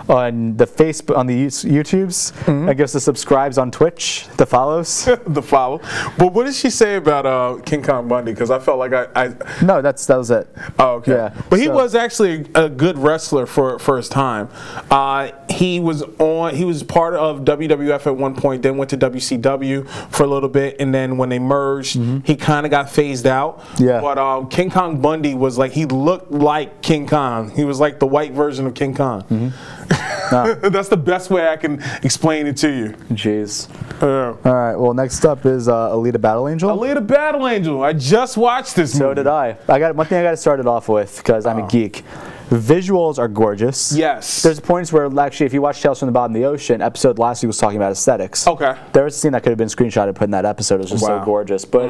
Speaker 2: Facebook, on the YouTubes, and give us the subscribes on Twitch. The follows.
Speaker 1: The follow. But what did she say about King Kong Bundy? Because I felt like I
Speaker 2: No, that was it.
Speaker 1: Oh, okay.
Speaker 2: Yeah,
Speaker 1: But he
Speaker 2: so-
Speaker 1: was actually a good wrestler for his time. He was part of WWF at one point, then went to WCW for a little bit, and then when they merged, he kind of got phased out.
Speaker 2: Yeah.
Speaker 1: But King Kong Bundy was like, he looked like King Kong. He was like the white version of King Kong. That's the best way I can explain it to you.
Speaker 2: Jeez.
Speaker 1: Uh,
Speaker 3: All right. Well, next up is Alita Battle Angel.
Speaker 1: Alita Battle Angel. I just watched this movie.
Speaker 2: So did I. I got one thing I got to start it off with because I'm a geek. Visuals are gorgeous.
Speaker 1: Yes.
Speaker 2: There's points where actually, if you watch Tales from the Bottom of the Ocean, episode last week was talking about aesthetics.
Speaker 1: Okay.
Speaker 2: There was a scene that could have been screenshotted and put in that episode. It was just
Speaker 1: Wow.
Speaker 2: so gorgeous. But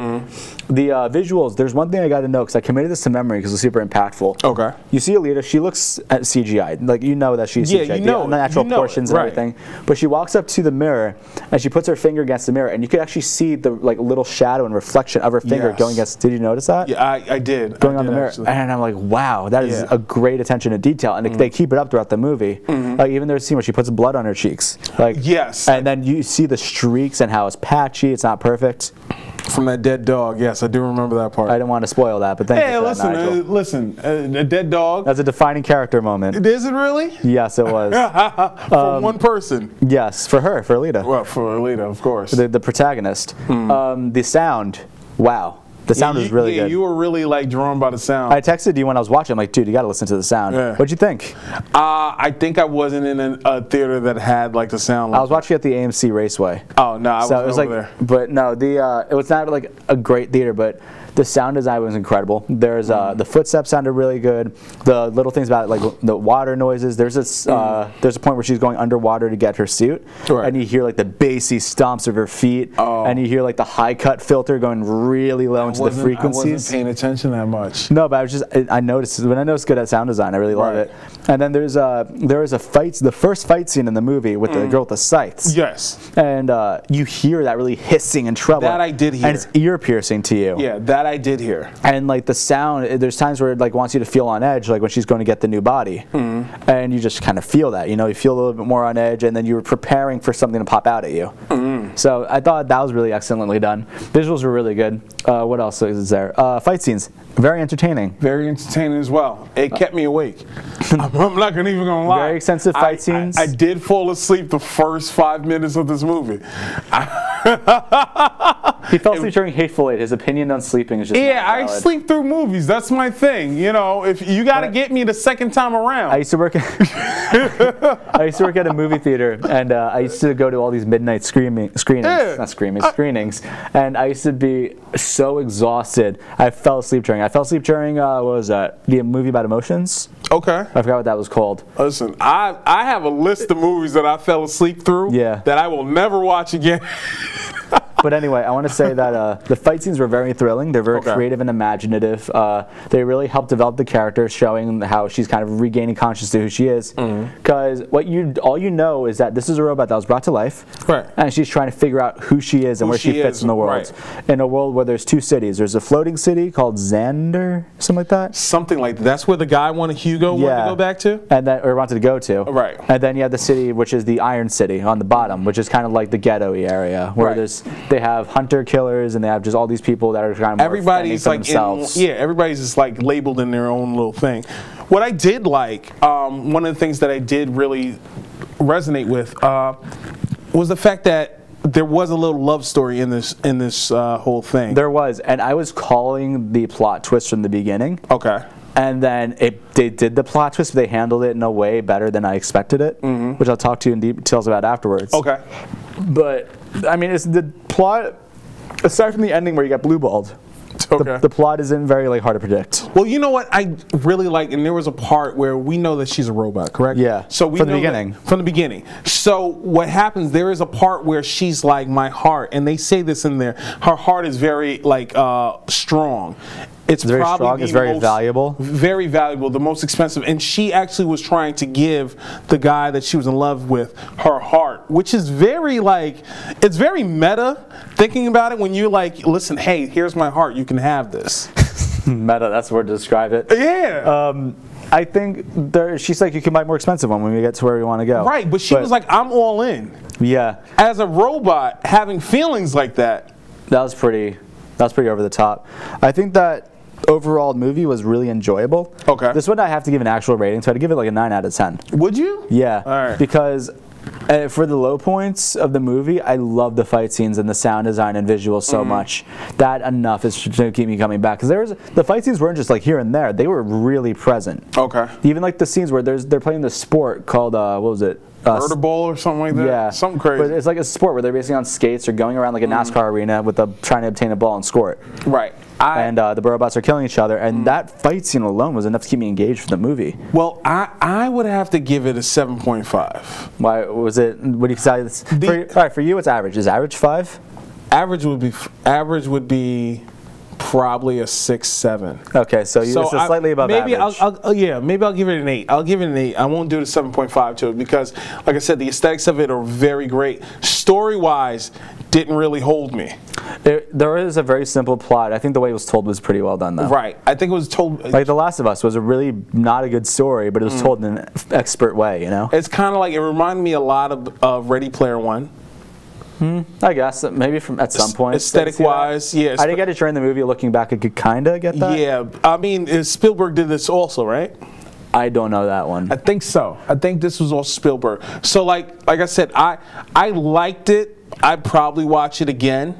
Speaker 2: the visuals, there's one thing I got to know because I committed this to memory because it's super impactful.
Speaker 1: Okay.
Speaker 2: You see Alita, she looks at CGI. Like, you know that she's
Speaker 1: Yeah,
Speaker 2: CGI.
Speaker 1: you know
Speaker 2: the
Speaker 1: it.
Speaker 2: natural
Speaker 1: You know
Speaker 2: portions
Speaker 1: it,
Speaker 2: and
Speaker 1: right.
Speaker 2: everything. But she walks up to the mirror and she puts her finger against the mirror and you could actually see the like little shadow and reflection of her finger
Speaker 1: Yes.
Speaker 2: going against. Did you notice that?
Speaker 1: Yeah, I did.
Speaker 2: Going
Speaker 1: I
Speaker 2: on the
Speaker 1: did,
Speaker 2: mirror,
Speaker 1: actually.
Speaker 2: and I'm like, wow, that is
Speaker 1: Yeah.
Speaker 2: a great attention to detail, and they keep it up throughout the movie. Like even there's a scene where she puts blood on her cheeks, like
Speaker 1: Yes.
Speaker 2: and then you see the streaks and how it's patchy, it's not perfect.
Speaker 1: From that dead dog. Yes, I do remember that part.
Speaker 2: I didn't want to spoil that, but thank
Speaker 1: Hey,
Speaker 2: you for that, Nigel.
Speaker 1: listen, a dead dog.
Speaker 2: That's a defining character moment.
Speaker 1: Is it really?
Speaker 2: Yes, it was.
Speaker 1: For one person.
Speaker 2: Yes, for her, for Alita,
Speaker 1: Well, for Alita, of course.
Speaker 2: the protagonist. The sound, wow, the sound was really good.
Speaker 1: You were really like drawn by the sound.
Speaker 2: I texted you when I was watching. I'm like, dude, you got to listen to the sound.
Speaker 1: Yeah.
Speaker 2: What'd you think?
Speaker 1: I think I wasn't in a theater that had like the sound. Like
Speaker 2: I was watching at the AMC Raceway.
Speaker 1: Oh no, I
Speaker 2: So it
Speaker 1: was
Speaker 2: was
Speaker 1: over
Speaker 2: like,
Speaker 1: there.
Speaker 2: but no, it was not like a great theater, but the sound design was incredible. There's the footsteps sounded really good. The little things about it, like the water noises. There's this there's a point where she's going underwater to get her suit,
Speaker 1: Right.
Speaker 2: and you hear like the bassy stomps of her feet,
Speaker 1: Oh.
Speaker 2: and you hear like the high cut filter going really low into the
Speaker 1: I wasn't
Speaker 2: frequencies.
Speaker 1: paying attention that much.
Speaker 2: No, but I noticed when I noticed good at sound design, I really love
Speaker 1: Right.
Speaker 2: it. And then there is a fight, the first fight scene in the movie with the girl with the sights.
Speaker 1: Yes.
Speaker 2: And you hear that really hissing and treble.
Speaker 1: That I did hear.
Speaker 2: And it's ear piercing to you.
Speaker 1: Yeah, that I did hear.
Speaker 2: And like the sound, there's times where it like wants you to feel on edge, like when she's going to get the new body. And you just kind of feel that, you know, you feel a little bit more on edge, and then you're preparing for something to pop out at you. So I thought that was really excellently done. Visuals were really good. What else is there? Fight scenes, very entertaining.
Speaker 1: Very entertaining as well. It kept me awake. I'm not even gonna lie.
Speaker 2: Very extensive fight scenes.
Speaker 1: I did fall asleep the first 5 minutes of this movie.
Speaker 2: He fell asleep during Hateful Eight. His opinion on sleeping is just
Speaker 1: Yeah,
Speaker 2: not
Speaker 1: I
Speaker 2: valid.
Speaker 1: sleep through movies. That's my thing. You know, if you got to get me the second time around.
Speaker 2: I used to work at I used to work at a movie theater, and I used to go to all these midnight screenings,
Speaker 1: Yeah.
Speaker 2: screenings, and I used to be so exhausted. I fell asleep during what was that? The movie about emotions?
Speaker 1: Okay.
Speaker 2: I forgot what that was called.
Speaker 1: Listen, I have a list of movies that I fell asleep through
Speaker 2: Yeah.
Speaker 1: that I will never watch again.
Speaker 2: But anyway, I want to say that the fight scenes were very thrilling. They're very
Speaker 1: Okay.
Speaker 2: creative and imaginative. They really helped develop the character, showing how she's kind of regaining consciousness to who she is. Because all you know is that this is a robot that was brought to life,
Speaker 1: Right.
Speaker 2: and she's trying to figure out who she is and
Speaker 1: Who
Speaker 2: where she
Speaker 1: she
Speaker 2: fits
Speaker 1: is,
Speaker 2: in the world.
Speaker 1: right.
Speaker 2: In a world where there's two cities. There's a floating city called Xander, something like that.
Speaker 1: Something like that's where the guy Hugo wanted to go back to.
Speaker 2: And then, or wanted to go to.
Speaker 1: Right.
Speaker 2: And then you have the city, which is the Iron City on the bottom, which is kind of like the ghetto-y area, where
Speaker 1: Right.
Speaker 2: they have hunter killers and they have just all these people that are kind of more
Speaker 1: Everybody's
Speaker 2: fending
Speaker 1: like
Speaker 2: for themselves.
Speaker 1: everybody's just like labeled in their own little thing. What I did like, one of the things that I did really resonate with was the fact that there was a little love story in this whole thing.
Speaker 2: There was, and I was calling the plot twist from the beginning.
Speaker 1: Okay.
Speaker 2: And then they did the plot twist, but they handled it in a way better than I expected it, which I'll talk to you in details about afterwards.
Speaker 1: Okay.
Speaker 2: But, I mean, it's the plot, aside from the ending where you got blue-balled,
Speaker 1: Okay.
Speaker 2: the plot isn't very hard to predict.
Speaker 1: Well, you know what I really like, and there was a part where we know that she's a robot, correct?
Speaker 2: Yeah,
Speaker 1: So we
Speaker 2: from the
Speaker 1: know
Speaker 2: beginning.
Speaker 1: from the beginning. So what happens? There is a part where she's like, my heart, and they say this in there. Her heart is very like strong. It's
Speaker 2: very
Speaker 1: probably
Speaker 2: strong.
Speaker 1: the
Speaker 2: It's very
Speaker 1: most-
Speaker 2: valuable.
Speaker 1: Very valuable, the most expensive. And she actually was trying to give the guy that she was in love with her heart, which is very like, it's very meta thinking about it when you're like, listen, hey, here's my heart. You can have this.
Speaker 2: Meta, that's the word to describe it.
Speaker 1: Yeah.
Speaker 2: I think she's like, you can buy a more expensive one when we get to where we want to go.
Speaker 1: Right, but she was like, I'm all in.
Speaker 2: Yeah,
Speaker 1: As a robot, having feelings like that.
Speaker 2: that was pretty over the top. I think that overall movie was really enjoyable.
Speaker 1: Okay.
Speaker 2: This one I have to give an actual rating, so I'd give it like a 9 out of 10.
Speaker 1: Would you?
Speaker 2: Yeah.
Speaker 1: All right.
Speaker 2: Because for the low points of the movie, I love the fight scenes and the sound design and visuals so much. That enough is to keep me coming back. Because the fight scenes weren't just like here and there; they were really present.
Speaker 1: Okay.
Speaker 2: Even like the scenes where they're playing the sport called what was it?
Speaker 1: Murder Ball or something like that?
Speaker 2: Yeah,
Speaker 1: Something crazy.
Speaker 2: But it's like a sport where they're basically on skates or going around like a NASCAR arena with trying to obtain a ball and score it.
Speaker 1: Right.
Speaker 2: And the robots are killing each other, and that fight scene alone was enough to keep me engaged for the movie.
Speaker 1: Well, I would have to give it a 7.5.
Speaker 2: Why was it? What do you say? All right, for you, it's average. Is average 5?
Speaker 1: Average would be probably a 6, 7.
Speaker 2: Okay, so it's slightly above
Speaker 1: maybe
Speaker 2: average.
Speaker 1: Maybe I'll give it an 8. I'll give it an 8. I won't do the 7.5 to it because, like I said, the aesthetics of it are very great. Story-wise, didn't really hold me.
Speaker 2: There is a very simple plot. I think the way it was told was pretty well done, though.
Speaker 1: Right. I think it was told.
Speaker 2: Like The Last of Us was a really not a good story, but it was told in an expert way, you know?
Speaker 1: It's kind of like, it reminded me a lot of Ready Player One.
Speaker 2: I guess maybe at some point.
Speaker 1: Aesthetic-wise, yeah.
Speaker 2: I didn't get it during the movie. Looking back, I could kind of get that.
Speaker 1: Yeah. I mean, Spielberg did this also, right?
Speaker 2: I don't know that one.
Speaker 1: I think so. I think this was all Spielberg. So like I said, I liked it. I'd probably watch it again.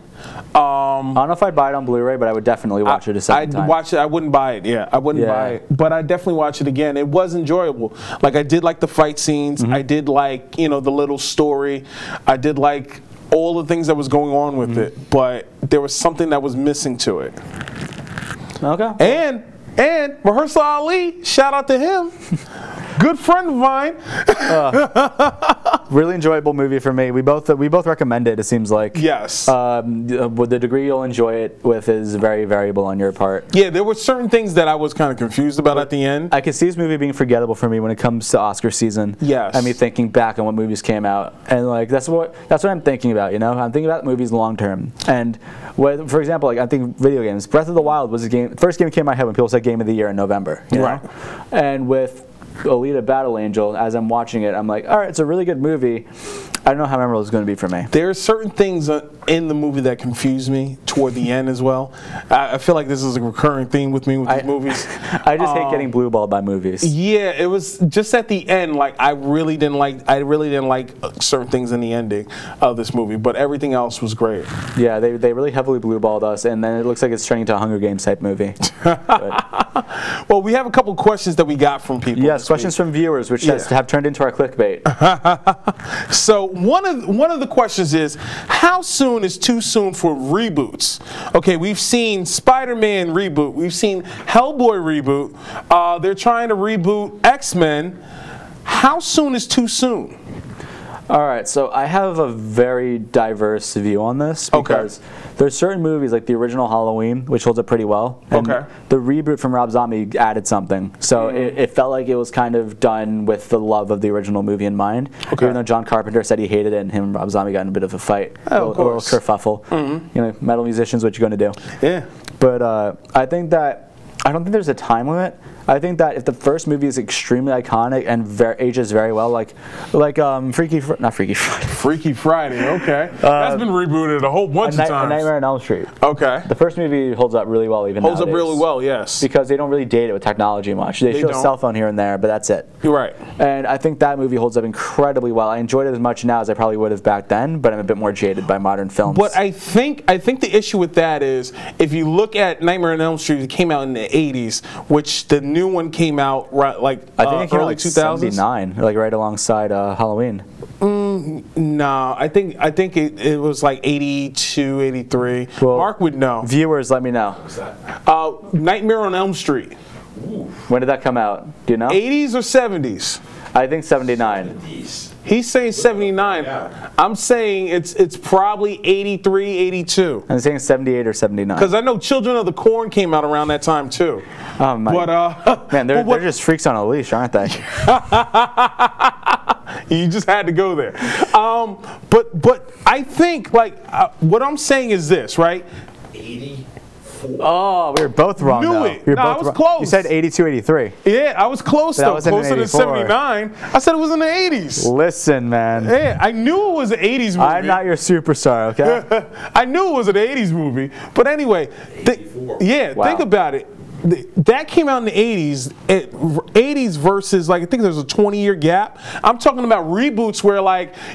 Speaker 2: I don't know if I'd buy it on Blu-ray, but I would definitely watch it a second time.
Speaker 1: I'd watch it. I wouldn't buy it. Yeah, I wouldn't buy it. But I'd definitely watch it again. It was enjoyable. Like, I did like the fight scenes. I did like, the little story. I did like all the things that was going on with it. But there was something that was missing to it.
Speaker 2: Okay.
Speaker 1: And Mahershala Ali, shout out to him. Good friend of mine.
Speaker 2: Really enjoyable movie for me. We both recommend it. It seems like.
Speaker 1: Yes.
Speaker 2: With the degree you'll enjoy it with is very variable on your part.
Speaker 1: Yeah, there were certain things that I was kind of confused about at the end.
Speaker 2: I could see this movie being forgettable for me when it comes to Oscar season.
Speaker 1: Yes.
Speaker 2: And me thinking back on what movies came out, and like that's what I'm thinking about. I'm thinking about movies long term. And for example, like I think video games. Breath of the Wild was first game that came to my head when people said Game of the Year in November. You know?
Speaker 1: Right.
Speaker 2: And with Alita Battle Angel, as I'm watching it, I'm like, all right, it's a really good movie. I don't know how memorable it's going to be for me.
Speaker 1: There are certain things in the movie that confuse me toward the end as well. I feel like this is a recurring theme with me with these movies.
Speaker 2: I just hate getting blue-balled by movies.
Speaker 1: Yeah, it was just at the end. Like I really didn't like certain things in the ending of this movie, but everything else was great.
Speaker 2: Yeah, they really heavily blue-balled us, and then it looks like it's turning into a Hunger Games type movie.
Speaker 1: Well, we have a couple questions that we got from people.
Speaker 2: Yes, questions from viewers, which have turned into our clickbait.
Speaker 1: So one of the questions is, how soon is too soon for reboots? Okay, we've seen Spider-Man reboot. We've seen Hellboy reboot. They're trying to reboot X-Men. How soon is too soon?
Speaker 2: All right, so I have a very diverse view on this because there's certain movies like the original Halloween, which holds up pretty well. And the reboot from Rob Zombie added something. So it felt like it was kind of done with the love of the original movie in mind. Even though John Carpenter said he hated it and him and Rob Zombie got in a bit of a fight. A little kerfuffle. Metal musicians, what you going to do?
Speaker 1: Yeah.
Speaker 2: But I don't think there's a time limit. I think that if the first movie is extremely iconic and ages very well, like not Freaky Friday.
Speaker 1: Freaky Friday, okay. That's been rebooted a whole bunch of times.
Speaker 2: A Nightmare on Elm Street.
Speaker 1: Okay.
Speaker 2: The first movie holds up really well even
Speaker 1: Holds up
Speaker 2: nowadays.
Speaker 1: really well, yes.
Speaker 2: Because they don't really date it with technology much. They show a
Speaker 1: don't.
Speaker 2: cell phone here and there, but that's it.
Speaker 1: You're right.
Speaker 2: And I think that movie holds up incredibly well. I enjoyed it as much now as I probably would have back then, but I'm a bit more jaded by modern films.
Speaker 1: But I think the issue with that is if you look at Nightmare on Elm Street, it came out in the 80s, which the new one came out like
Speaker 2: I think it came out
Speaker 1: early
Speaker 2: like
Speaker 1: 2000s.
Speaker 2: 79, like right alongside Halloween.
Speaker 1: No, I think it was like 82, 83.
Speaker 2: Well,
Speaker 1: Mark would know.
Speaker 2: Viewers, let me know.
Speaker 1: Nightmare on Elm Street.
Speaker 2: When did that come out? Do you know?
Speaker 1: 80s or 70s?
Speaker 2: I think 79.
Speaker 1: He's saying 79. I'm saying it's probably 83, 82.
Speaker 2: I'm saying 78 or 79.
Speaker 1: Because I know Children of the Corn came out around that time too.
Speaker 2: Oh my.
Speaker 1: But
Speaker 2: man, they're just freaks on a leash, aren't they?
Speaker 1: You just had to go there. But I think what I'm saying is this, right?
Speaker 4: 84.
Speaker 2: Oh, we were both wrong.
Speaker 1: Knew
Speaker 2: though.
Speaker 1: it.
Speaker 2: We were
Speaker 1: No, I
Speaker 2: both
Speaker 1: was
Speaker 2: wrong.
Speaker 1: close.
Speaker 2: You said 82, 83.
Speaker 1: Yeah, I was close
Speaker 2: That
Speaker 1: though,
Speaker 2: wasn't in
Speaker 1: closer than
Speaker 2: 84.
Speaker 1: 79. I said it was in the 80s.
Speaker 2: Listen, man.
Speaker 1: Yeah, I knew it was an 80s movie.
Speaker 2: I'm not your superstar, okay?
Speaker 1: I knew it was an 80s movie. But anyway,
Speaker 2: Wow.
Speaker 1: think about it. That came out in the 80s. 80s versus I think there's a 20-year gap. I'm talking about reboots where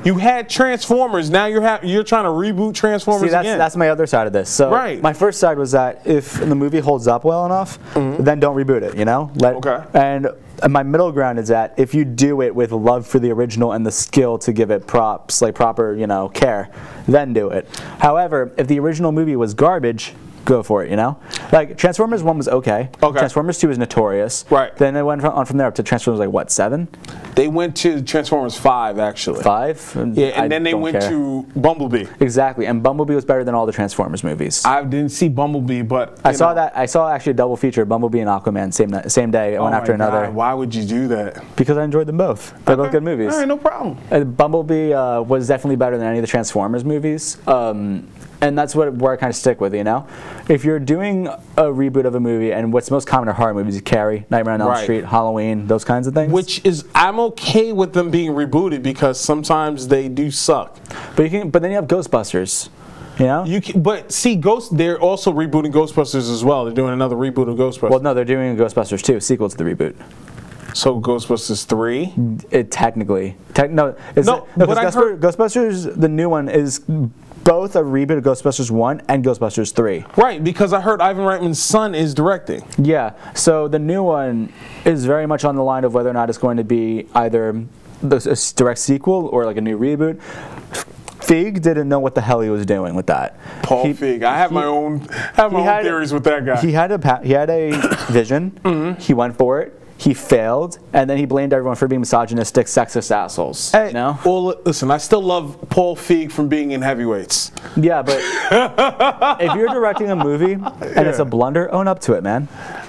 Speaker 1: you had Transformers. Now you're trying to reboot Transformers
Speaker 2: See,
Speaker 1: again.
Speaker 2: that's my other side of this. So
Speaker 1: Right.
Speaker 2: my first side was that if the movie holds up well enough, then don't reboot it, you know?
Speaker 1: Okay.
Speaker 2: And my middle ground is that if you do it with love for the original and the skill to give it props, proper, care, then do it. However, if the original movie was garbage, go for it, Transformers 1 was okay. Transformers 2 was notorious.
Speaker 1: Right.
Speaker 2: Then they went on from there up to Transformers, 7?
Speaker 1: They went to Transformers 5, actually.
Speaker 2: 5?
Speaker 1: Yeah, and then they went to Bumblebee.
Speaker 2: Exactly, and Bumblebee was better than all the Transformers movies.
Speaker 1: I didn't see Bumblebee, but
Speaker 2: I saw actually a double feature, Bumblebee and Aquaman, same day, one after another.
Speaker 1: God, why would you do that?
Speaker 2: Because I enjoyed them both. They're both good movies.
Speaker 1: All right, no problem.
Speaker 2: Bumblebee was definitely better than any of the Transformers movies. And that's where I kind of stick with, If you're doing a reboot of a movie, and what's most common are horror movies, Carrie, Nightmare on Elm Street, Halloween, those kinds of things.
Speaker 1: Which is, I'm okay with them being rebooted because sometimes they do suck.
Speaker 2: But then you have Ghostbusters,
Speaker 1: But see, they're also rebooting Ghostbusters as well. They're doing another reboot of Ghostbusters.
Speaker 2: Well, no, they're doing Ghostbusters 2, sequel to the reboot.
Speaker 1: So Ghostbusters 3?
Speaker 2: Technically.
Speaker 1: But I heard
Speaker 2: Ghostbusters, the new one, is both a reboot of Ghostbusters 1 and Ghostbusters 3.
Speaker 1: Right, because I heard Ivan Reitman's son is directing.
Speaker 2: Yeah, so the new one is very much on the line of whether or not it's going to be either a direct sequel or a new reboot. Feig didn't know what the hell he was doing with that.
Speaker 1: Paul Feig. I have my own theories with that guy.
Speaker 2: He had a vision. He went for it. He failed, and then he blamed everyone for being misogynistic, sexist assholes.
Speaker 1: Hey,
Speaker 2: No?
Speaker 1: Well, listen, I still love Paul Feig from being in Heavyweights.
Speaker 2: Yeah, but if you're directing a movie and it's a blunder, own up to it, man.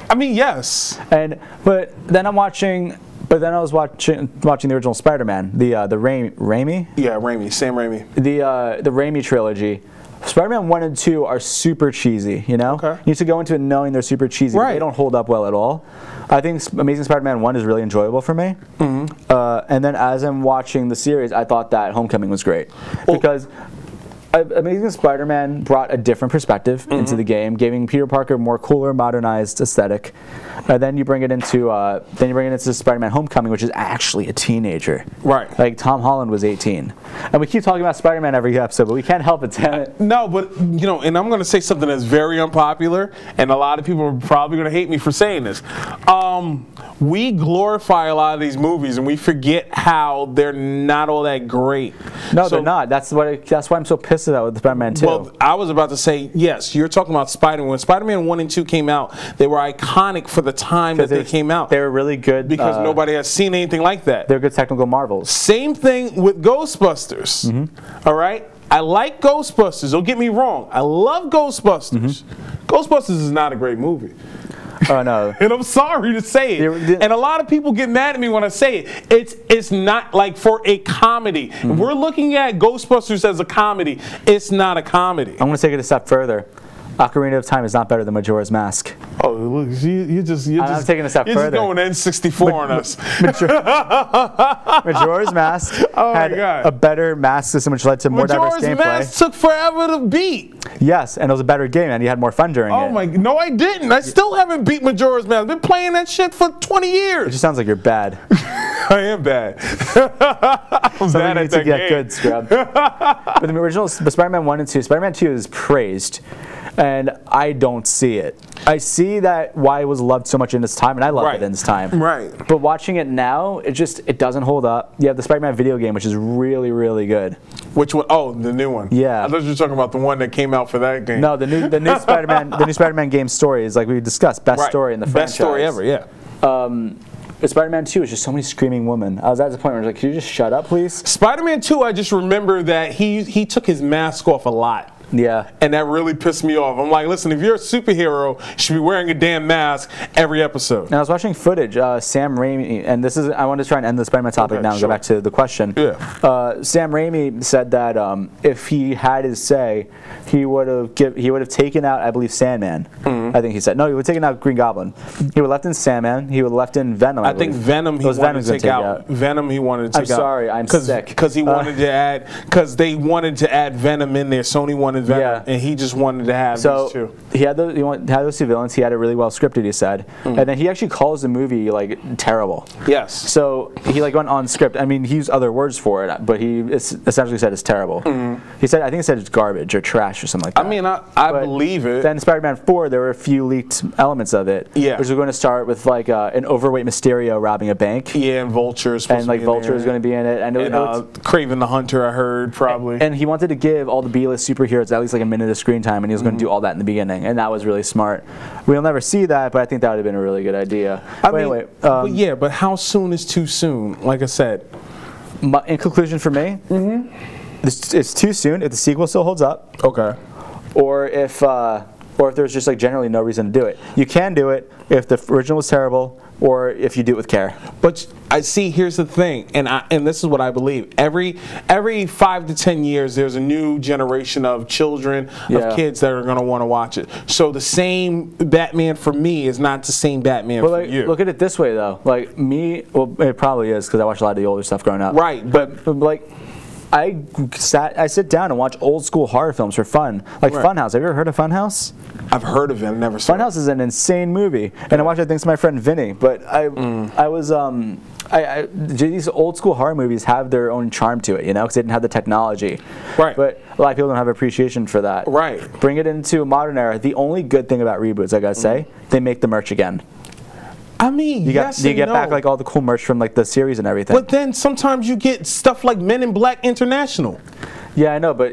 Speaker 1: I mean, yes.
Speaker 2: But then I was watching the original Spider-Man, the Raimi.
Speaker 1: Yeah, Raimi, Sam Raimi.
Speaker 2: The Raimi trilogy. Spider-Man 1 and 2 are super cheesy,
Speaker 1: Okay.
Speaker 2: You need to go into it knowing they're super cheesy, but they don't hold up well at all. I think Amazing Spider-Man 1 is really enjoyable for me. And then as I'm watching the series, I thought that Homecoming was great. Because Amazing Spider-Man brought a different perspective into the game, giving Peter Parker a more cooler, modernized aesthetic. Then you bring it into Spider-Man Homecoming, which is actually a teenager.
Speaker 1: Right.
Speaker 2: Tom Holland was 18. And we keep talking about Spider-Man every episode, but we can't help it, damn it.
Speaker 1: No, but, and I'm going to say something that's very unpopular, and a lot of people are probably going to hate me for saying this. We glorify a lot of these movies, and we forget how they're not all that great.
Speaker 2: No, they're not. That's why I'm so pissed about with Spider-Man 2.
Speaker 1: Well, I was about to say, yes, you're talking about Spider-Man. When Spider-Man 1 and 2 came out, they were iconic for the time that they came out.
Speaker 2: They were really good.
Speaker 1: Because nobody has seen anything like that.
Speaker 2: They're good technical marvels.
Speaker 1: Same thing with Ghostbusters. All right? I like Ghostbusters. Don't get me wrong. I love Ghostbusters. Ghostbusters is not a great movie.
Speaker 2: Oh, no.
Speaker 1: And I'm sorry to say it. And a lot of people get mad at me when I say it. It's not for a comedy. If we're looking at Ghostbusters as a comedy, it's not a comedy.
Speaker 2: I'm going to take it a step further. Ocarina of Time is not better than Majora's Mask.
Speaker 1: Oh, look, you're just
Speaker 2: I'm taking a step
Speaker 1: you're
Speaker 2: further.
Speaker 1: just going N64 on us.
Speaker 2: Majora's Mask
Speaker 1: Oh my
Speaker 2: had
Speaker 1: God.
Speaker 2: a better mask system, which led to more diverse
Speaker 1: Majora's
Speaker 2: gameplay.
Speaker 1: Mask took forever to beat.
Speaker 2: Yes, and it was a better game, and you had more fun during
Speaker 1: Oh
Speaker 2: it.
Speaker 1: my, no, I didn't. I still haven't beat Majora's Mask. I've been playing that shit for 20
Speaker 2: It
Speaker 1: years.
Speaker 2: just sounds like you're bad.
Speaker 1: I am bad. I'm
Speaker 2: Something
Speaker 1: bad
Speaker 2: you
Speaker 1: at
Speaker 2: need to
Speaker 1: that
Speaker 2: get
Speaker 1: game.
Speaker 2: good, scrub. But the original Spider-Man 1 and 2, Spider-Man 2 is praised, and I don't see it. I see that why it was loved so much in its time, and I loved
Speaker 1: Right.
Speaker 2: it in its time.
Speaker 1: Right.
Speaker 2: But watching it now, it doesn't hold up. You have the Spider-Man video game, which is really, really good.
Speaker 1: Which one? Oh, the new one.
Speaker 2: Yeah.
Speaker 1: I thought you were talking about the one that came out for that game.
Speaker 2: No, the new Spider-Man game story is like we discussed, best
Speaker 1: Right.
Speaker 2: story in the franchise.
Speaker 1: Best story ever, yeah.
Speaker 2: The Spider-Man 2 is just so many screaming women. I was at the point where I was like, can you just shut up, please?
Speaker 1: Spider-Man 2, I just remember that he took his mask off a lot.
Speaker 2: Yeah.
Speaker 1: And that really pissed me off. I'm like, listen, if you're a superhero, you should be wearing a damn mask every episode.
Speaker 2: And I was watching footage, Sam Raimi, and I want to try and end the Spider-Man topic
Speaker 1: Okay,
Speaker 2: now and
Speaker 1: sure.
Speaker 2: go back to the question.
Speaker 1: Yeah.
Speaker 2: Sam Raimi said that if he had his say, he would have taken out, I believe, Sandman.
Speaker 1: Mm-hmm.
Speaker 2: I think he said. No, he would have taken out Green Goblin. He would have left in Sandman. He would have left in Venom.
Speaker 1: I think Venom he
Speaker 2: Those
Speaker 1: wanted
Speaker 2: Venom's
Speaker 1: to
Speaker 2: gonna
Speaker 1: take out. Venom he wanted to
Speaker 2: I'm
Speaker 1: take out.
Speaker 2: sorry, I'm sick.
Speaker 1: Because he wanted to add, because they wanted to add Venom in there. Sony wanted Venom,
Speaker 2: Yeah.
Speaker 1: and he just wanted to have these two.
Speaker 2: he had those two villains. He had it really well scripted, he said.
Speaker 1: Mm-hmm.
Speaker 2: And then he actually calls the movie like terrible.
Speaker 1: Yes.
Speaker 2: So he like went on script. I mean, he used other words for it, but he essentially said it's terrible. He said, I think he said it's garbage or trash or something like that.
Speaker 1: I mean, I
Speaker 2: But
Speaker 1: believe it.
Speaker 2: Then Spider-Man 4, there were a few leaked elements of it.
Speaker 1: Yeah.
Speaker 2: Which was going to start with like an overweight Mysterio robbing a bank.
Speaker 1: Yeah, and Vulture is supposed
Speaker 2: And
Speaker 1: to
Speaker 2: like
Speaker 1: be in
Speaker 2: Vulture
Speaker 1: there.
Speaker 2: is going to be in it. And,
Speaker 1: Craven the Hunter, I heard, probably.
Speaker 2: and he wanted to give all the B-list superheroes at least like a minute of screen time, and he was going
Speaker 1: Mm-hmm.
Speaker 2: to do all that in the beginning, and that was really smart. We'll never see that, but I think that would have been a really good idea.
Speaker 1: I
Speaker 2: But
Speaker 1: mean,
Speaker 2: anyway,
Speaker 1: but yeah, but how soon is too soon? Like I said.
Speaker 2: in conclusion for me, it's too soon if the sequel still holds up,
Speaker 1: Okay.
Speaker 2: or if there's just like generally no reason to do it. You can do it if the original was terrible, or if you do it with care.
Speaker 1: But I see. Here's the thing, and this is what I believe. Every 5 to 10 years, there's a new generation of children,
Speaker 2: Yeah.
Speaker 1: of kids that are going to want to watch it. So the same Batman for me is not the same Batman
Speaker 2: But
Speaker 1: for
Speaker 2: like,
Speaker 1: you.
Speaker 2: look at it this way though. Like me, well, it probably is because I watched a lot of the older stuff growing up.
Speaker 1: Right, but
Speaker 2: Like, I sit down and watch old school horror films for fun. Like
Speaker 1: Right.
Speaker 2: Funhouse. Have you ever heard of Funhouse?
Speaker 1: I've heard of it. I never saw it.
Speaker 2: Funhouse is an insane movie, and I watched it thanks to my friend Vinny. But these old school horror movies have their own charm to it, you know, because they didn't have the technology.
Speaker 1: Right.
Speaker 2: But a lot of people don't have appreciation for that.
Speaker 1: Right.
Speaker 2: Bring it into a modern era. The only good thing about reboots, I gotta say, they make the merch again.
Speaker 1: I mean,
Speaker 2: You
Speaker 1: yes
Speaker 2: get
Speaker 1: and no.
Speaker 2: back like all the cool merch from like the series and everything.
Speaker 1: But then sometimes you get stuff like Men in Black International.
Speaker 2: Yeah, I know, but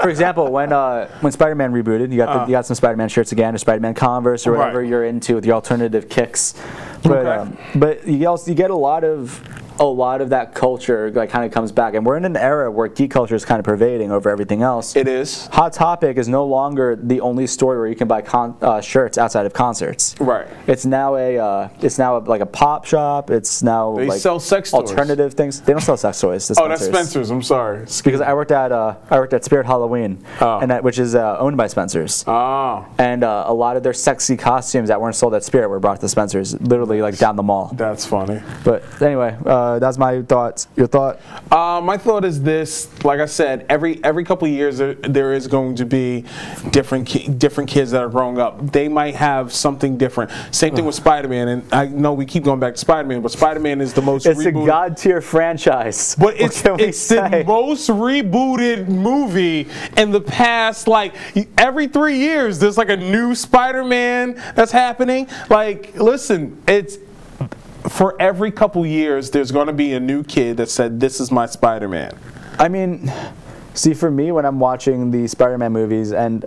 Speaker 2: for example, when Spider-Man rebooted, you got some Spider-Man shirts again, or Spider-Man Converse, or whatever
Speaker 1: Right.
Speaker 2: you're into with your alternative kicks. But
Speaker 1: Okay.
Speaker 2: but you get a lot of that culture like kind of comes back, and we're in an era where geek culture is kind of pervading over everything else.
Speaker 1: It is.
Speaker 2: Hot Topic is no longer the only store where you can buy shirts outside of concerts.
Speaker 1: Right.
Speaker 2: It's now like a pop shop. It's now
Speaker 1: They
Speaker 2: like
Speaker 1: sell sex toys.
Speaker 2: alternative things. They don't sell sex toys.
Speaker 1: Oh, that's Spencer's. I'm sorry.
Speaker 2: Because I worked at Spirit Halloween,
Speaker 1: Oh.
Speaker 2: and which is owned by Spencer's.
Speaker 1: Oh,
Speaker 2: And a lot of their sexy costumes that weren't sold at Spirit were brought to Spencer's, literally like down the mall.
Speaker 1: that's funny.
Speaker 2: But anyway, that's my thoughts. Your thought?
Speaker 1: My thought is this: like I said, every couple of years there is going to be different kids that are growing up. They might have something different. Same thing with Spider-Man, and I know we keep going back to Spider-Man, but Spider-Man is the most
Speaker 2: It's a
Speaker 1: rebooted.
Speaker 2: god tier franchise.
Speaker 1: But
Speaker 2: What
Speaker 1: it's
Speaker 2: can we
Speaker 1: the
Speaker 2: say?
Speaker 1: most rebooted movie in the past. Like every 3 years, there's like a new Spider-Man that's happening. Like, listen, it's for every couple years, there's going to be a new kid that said, "This is my Spider-Man."
Speaker 2: I mean, see, for me, when I'm watching the Spider-Man movies, and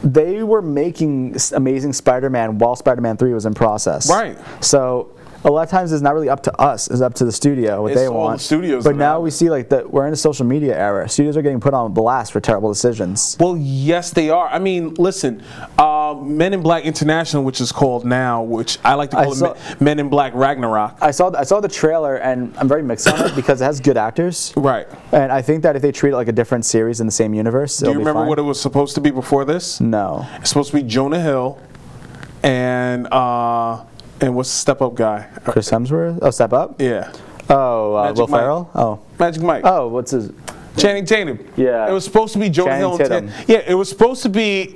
Speaker 2: they were making Amazing Spider-Man while Spider-Man 3 was in process.
Speaker 1: Right.
Speaker 2: So
Speaker 3: a lot of times it's not really up to us. It's up to the studio what
Speaker 1: It's
Speaker 3: they
Speaker 1: all
Speaker 3: want.
Speaker 1: the studios
Speaker 3: but
Speaker 1: that
Speaker 3: now
Speaker 1: have
Speaker 3: we
Speaker 1: it.
Speaker 3: see like that we're in a social media era. Studios are getting put on blast for terrible decisions.
Speaker 1: Well, yes, they are. I mean, listen, Men in Black International, which is called now, which I like to call it Men in Black Ragnarok.
Speaker 3: I saw the trailer and I'm very mixed on it because it has good actors.
Speaker 1: Right.
Speaker 3: And I think that if they treat it like a different series in the same universe,
Speaker 1: Do you remember what it was supposed to be before this?
Speaker 3: No.
Speaker 1: It's supposed to be Jonah Hill and what's the Step Up guy?
Speaker 3: Chris Hemsworth? Oh, Step Up?
Speaker 1: Yeah.
Speaker 3: Oh,
Speaker 1: Magic
Speaker 3: Will
Speaker 1: Mike.
Speaker 3: Ferrell? Oh.
Speaker 1: Magic Mike.
Speaker 3: Oh, what's his...
Speaker 1: Channing Tatum.
Speaker 3: Yeah.
Speaker 1: It was supposed to be Jonah
Speaker 3: Channing
Speaker 1: Hill and
Speaker 3: Tatum.
Speaker 1: Yeah, it was supposed to be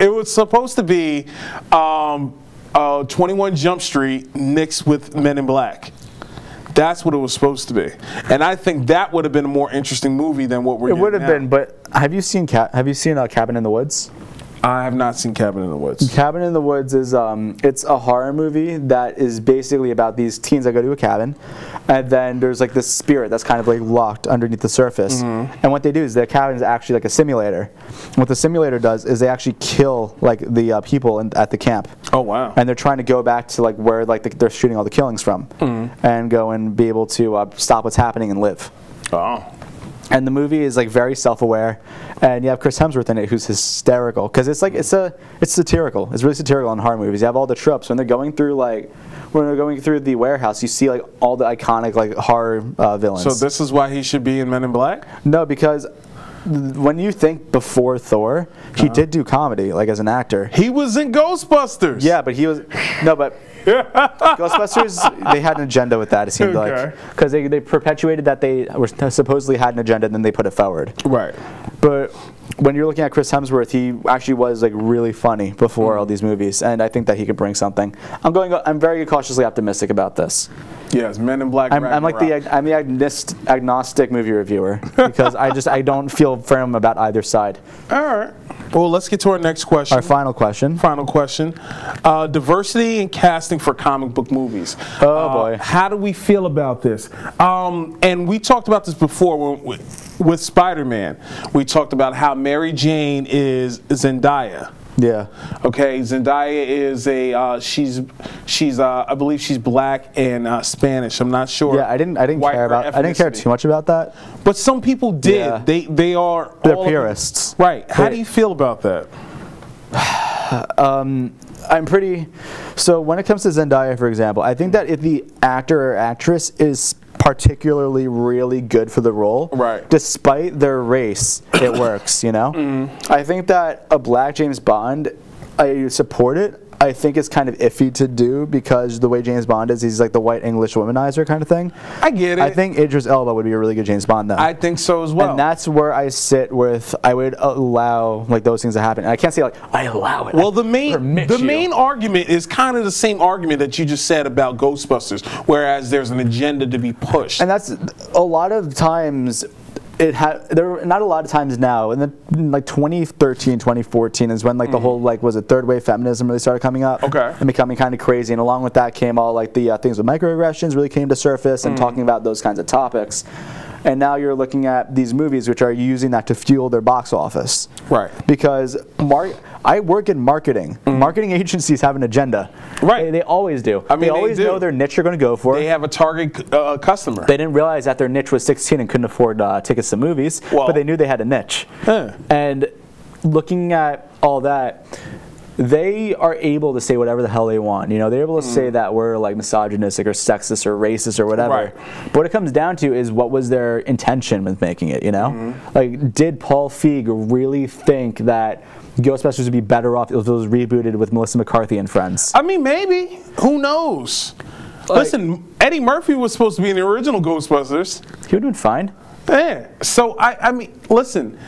Speaker 1: 21 Jump Street mixed with Men in Black. That's what it was supposed to be. And I think that would have been a more interesting movie than what we're
Speaker 3: It
Speaker 1: getting
Speaker 3: would have
Speaker 1: now.
Speaker 3: been, but have you seen Cabin in the Woods?
Speaker 1: I have not seen Cabin in the Woods.
Speaker 3: Cabin in the Woods is it's a horror movie that is basically about these teens that go to a cabin, and then there's like this spirit that's kind of like locked underneath the surface. And what they do is their cabin is actually like a simulator. And what the simulator does is they actually kill like the people at the camp.
Speaker 1: Oh, wow.
Speaker 3: And they're trying to go back to like where like they're shooting all the killings from, and go and be able to stop what's happening and live.
Speaker 1: Oh.
Speaker 3: And the movie is like very self-aware, and you have Chris Hemsworth in it, who's hysterical because it's satirical. It's really satirical in horror movies. You have all the tropes when they're going through the warehouse. You see like all the iconic like horror villains.
Speaker 1: So this is why he should be in Men in Black?
Speaker 3: No, because when you think before Thor, he did do comedy like as an actor.
Speaker 1: He was in Ghostbusters.
Speaker 3: Yeah, but Ghostbusters, they had an agenda with that, it seemed
Speaker 1: Okay.
Speaker 3: like. Because they perpetuated that they were supposedly had an agenda and then they put it forward.
Speaker 1: Right.
Speaker 3: But when you're looking at Chris Hemsworth, he actually was like really funny before all these movies, and I think that he could bring something. I'm very cautiously optimistic about this.
Speaker 1: Yes, Men in Black.
Speaker 3: I'm the agnostic movie reviewer because I don't feel firm about either side.
Speaker 1: All right. Well, let's get to our next question.
Speaker 3: Our final question.
Speaker 1: Final question. Diversity in casting for comic book movies.
Speaker 3: Oh, boy.
Speaker 1: How do we feel about this? And we talked about this before with Spider-Man. We talked about how Mary Jane is Zendaya.
Speaker 3: Yeah.
Speaker 1: Okay, Zendaya is she's I believe she's black and Spanish. I'm not sure.
Speaker 3: Yeah, I didn't
Speaker 1: why
Speaker 3: care
Speaker 1: her
Speaker 3: about. I didn't care
Speaker 1: ethnicity.
Speaker 3: too much about that.
Speaker 1: But some people did.
Speaker 3: Yeah.
Speaker 1: They are.
Speaker 3: They're
Speaker 1: all of them-
Speaker 3: purists.
Speaker 1: Right. How do you feel about that?
Speaker 3: I'm pretty. So when it comes to Zendaya, for example, I think that if the actor or actress is particularly really good for the role,
Speaker 1: Right.
Speaker 3: despite their race, it works. You know. I think that a black James Bond, I support it. I think it's kind of iffy to do because the way James Bond is, he's like the white English womanizer kind of thing.
Speaker 1: I get it.
Speaker 3: I think Idris Elba would be a really good James Bond though.
Speaker 1: I think so as well.
Speaker 3: And that's where I sit with, I would allow like those things to happen. And I can't say like, I allow it.
Speaker 1: Well,
Speaker 3: I permit you.
Speaker 1: main argument is kind of the same argument that you just said about Ghostbusters, whereas there's an agenda to be pushed.
Speaker 3: And that's a lot of times. There were not a lot of times now, and then like 2013, 2014 is when like the whole like was it third wave feminism really started coming up,
Speaker 1: Okay.
Speaker 3: and becoming kind of crazy. And along with that came all like the things with microaggressions really came to surface and talking about those kinds of topics. And now you're looking at these movies which are using that to fuel their box office.
Speaker 1: Right.
Speaker 3: Because I work in marketing. Marketing agencies have an agenda.
Speaker 1: Right.
Speaker 3: They always do.
Speaker 1: I mean,
Speaker 3: they always
Speaker 1: they do.
Speaker 3: know their niche they're going to go for.
Speaker 1: They have a target customer.
Speaker 3: They didn't realize that their niche was 16 and couldn't afford tickets to movies,
Speaker 1: Well-
Speaker 3: but they knew they had a niche.
Speaker 1: Huh.
Speaker 3: And looking at all that, they are able to say whatever the hell they want. You know, they're able to say that we're like misogynistic or sexist or racist or whatever.
Speaker 1: Right.
Speaker 3: But what it comes down to is what was their intention with making it, you know? Like, did Paul Feig really think that Ghostbusters would be better off if it was rebooted with Melissa McCarthy and friends?
Speaker 1: I mean, maybe. Who knows? Listen, Eddie Murphy was supposed to be in the original Ghostbusters.
Speaker 3: He would have been fine.
Speaker 1: Yeah. So I mean, listen,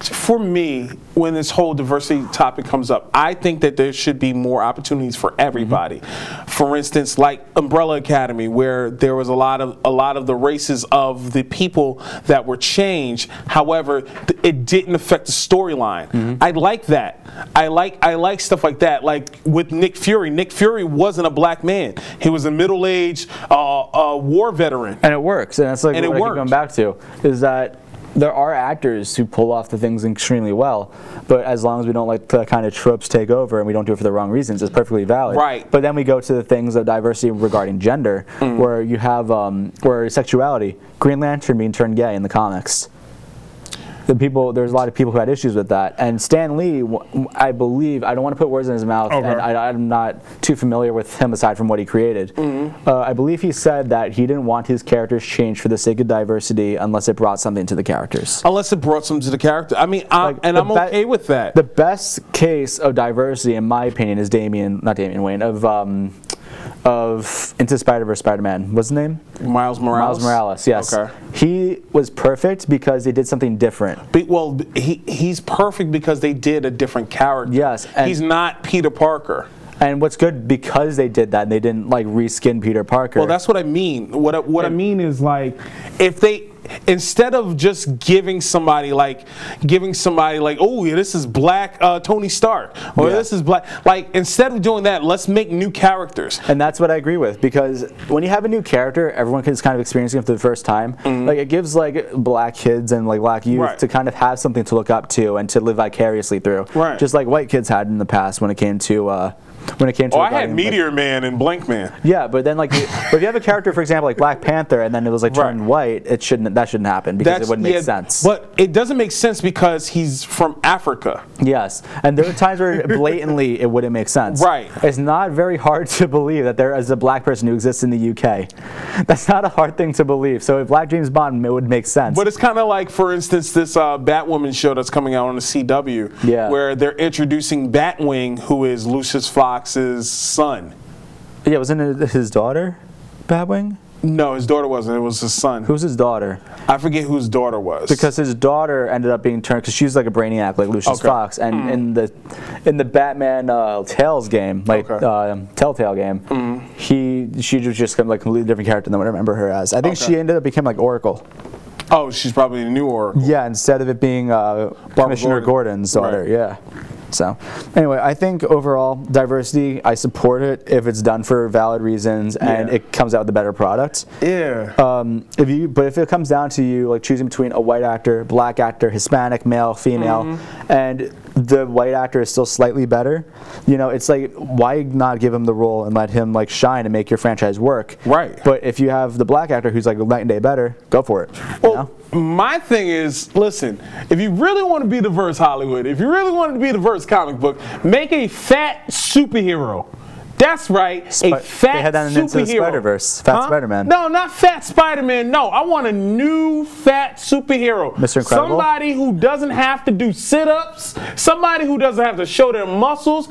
Speaker 1: for me, when this whole diversity topic comes up, I think that there should be more opportunities for everybody. For instance, like Umbrella Academy, where there was a lot of the races of the people that were changed. However, it didn't affect the storyline. I like that. I like stuff like that. Like with Nick Fury. Nick Fury wasn't a black man. He was a middle-aged war veteran.
Speaker 3: And it works, and that's like
Speaker 1: And it
Speaker 3: what I keep
Speaker 1: worked.
Speaker 3: going back to, is that there are actors who pull off the things extremely well, but as long as we don't let the kind of tropes take over and we don't do it for the wrong reasons, it's perfectly valid.
Speaker 1: Right.
Speaker 3: But then we go to the things of diversity regarding gender, where you have where sexuality, Green Lantern being turned gay in the comics. There's a lot of people who had issues with that, and Stan Lee, I believe, I don't want to put words in his mouth, and I'm not too familiar with him aside from what he created. I believe he said that he didn't want his characters changed for the sake of diversity unless it brought something to the characters.
Speaker 1: Unless it brought something to the character. I mean, I'm okay with that.
Speaker 3: The best case of diversity, in my opinion, is of Into Spider-Verse Spider-Man. What's his name?
Speaker 1: Miles Morales?
Speaker 3: Miles Morales, yes.
Speaker 1: Okay.
Speaker 3: He was perfect because they did something different.
Speaker 1: Well, he's perfect because they did a different character.
Speaker 3: Yes.
Speaker 1: He's not Peter Parker.
Speaker 3: And what's good, because they did that, and they didn't like reskin Peter Parker.
Speaker 1: Well, that's what I mean. What I mean is, like, if they, instead of just giving somebody like, oh yeah, this is black Tony Stark, or this is black, like, instead of doing that, let's make new characters.
Speaker 3: And that's what I agree with, because when you have a new character, everyone is kind of experiencing it for the first time. Like, it gives like black kids and like black youth to kind of have something to look up to and to live vicariously through. Right. Just like white kids had in the past when it came to
Speaker 1: I had Meteor Man and Blink Man.
Speaker 3: Yeah, but then like, but if you have a character, for example, like Black Panther, and then it was like turned white, that shouldn't happen because it wouldn't make sense.
Speaker 1: But it doesn't make sense because he's from Africa.
Speaker 3: Yes, and there are times where blatantly it wouldn't make sense.
Speaker 1: Right.
Speaker 3: It's not very hard to believe that there is a black person who exists in the UK. That's not a hard thing to believe. So if Black James Bond, it would make sense.
Speaker 1: But it's kind of like, for instance, this Batwoman show that's coming out on the CW, where they're introducing Batwing, who is Lucius Fox's son.
Speaker 3: Yeah, wasn't it his daughter, Batwing?
Speaker 1: No, his daughter wasn't. It was his son.
Speaker 3: Who's his daughter?
Speaker 1: I forget who his daughter was.
Speaker 3: Because his daughter ended up being turned, because she's like a brainiac, like Lucius Fox, and in the Batman Tales game, like Telltale game, she was just like a completely different character than what I remember her as. I think she ended up becoming like Oracle.
Speaker 1: Oh, she's probably the new Oracle.
Speaker 3: Yeah, instead of it being Commissioner Gordon's daughter. Yeah. So, anyway, I think overall diversity, I support it if it's done for valid reasons and it comes out with a better product.
Speaker 1: Yeah.
Speaker 3: But if it comes down to you like choosing between a white actor, black actor, Hispanic, male, female, and the white actor is still slightly better, you know, it's like, why not give him the role and let him like shine and make your franchise work?
Speaker 1: Right.
Speaker 3: But if you have the black actor who's like night and day better, go for it.
Speaker 1: Well,
Speaker 3: you know?
Speaker 1: My thing is, listen, if you really want to be diverse Hollywood, if you really want to be diverse comic book, make a fat superhero. That's right, a fat
Speaker 3: they had that in
Speaker 1: superhero.
Speaker 3: Into the Spider-Verse, Fat Spider-Man.
Speaker 1: No, not Fat Spider-Man. No, I want a new fat superhero.
Speaker 3: Mr. Incredible?
Speaker 1: Somebody who doesn't have to do sit-ups. Somebody who doesn't have to show their muscles.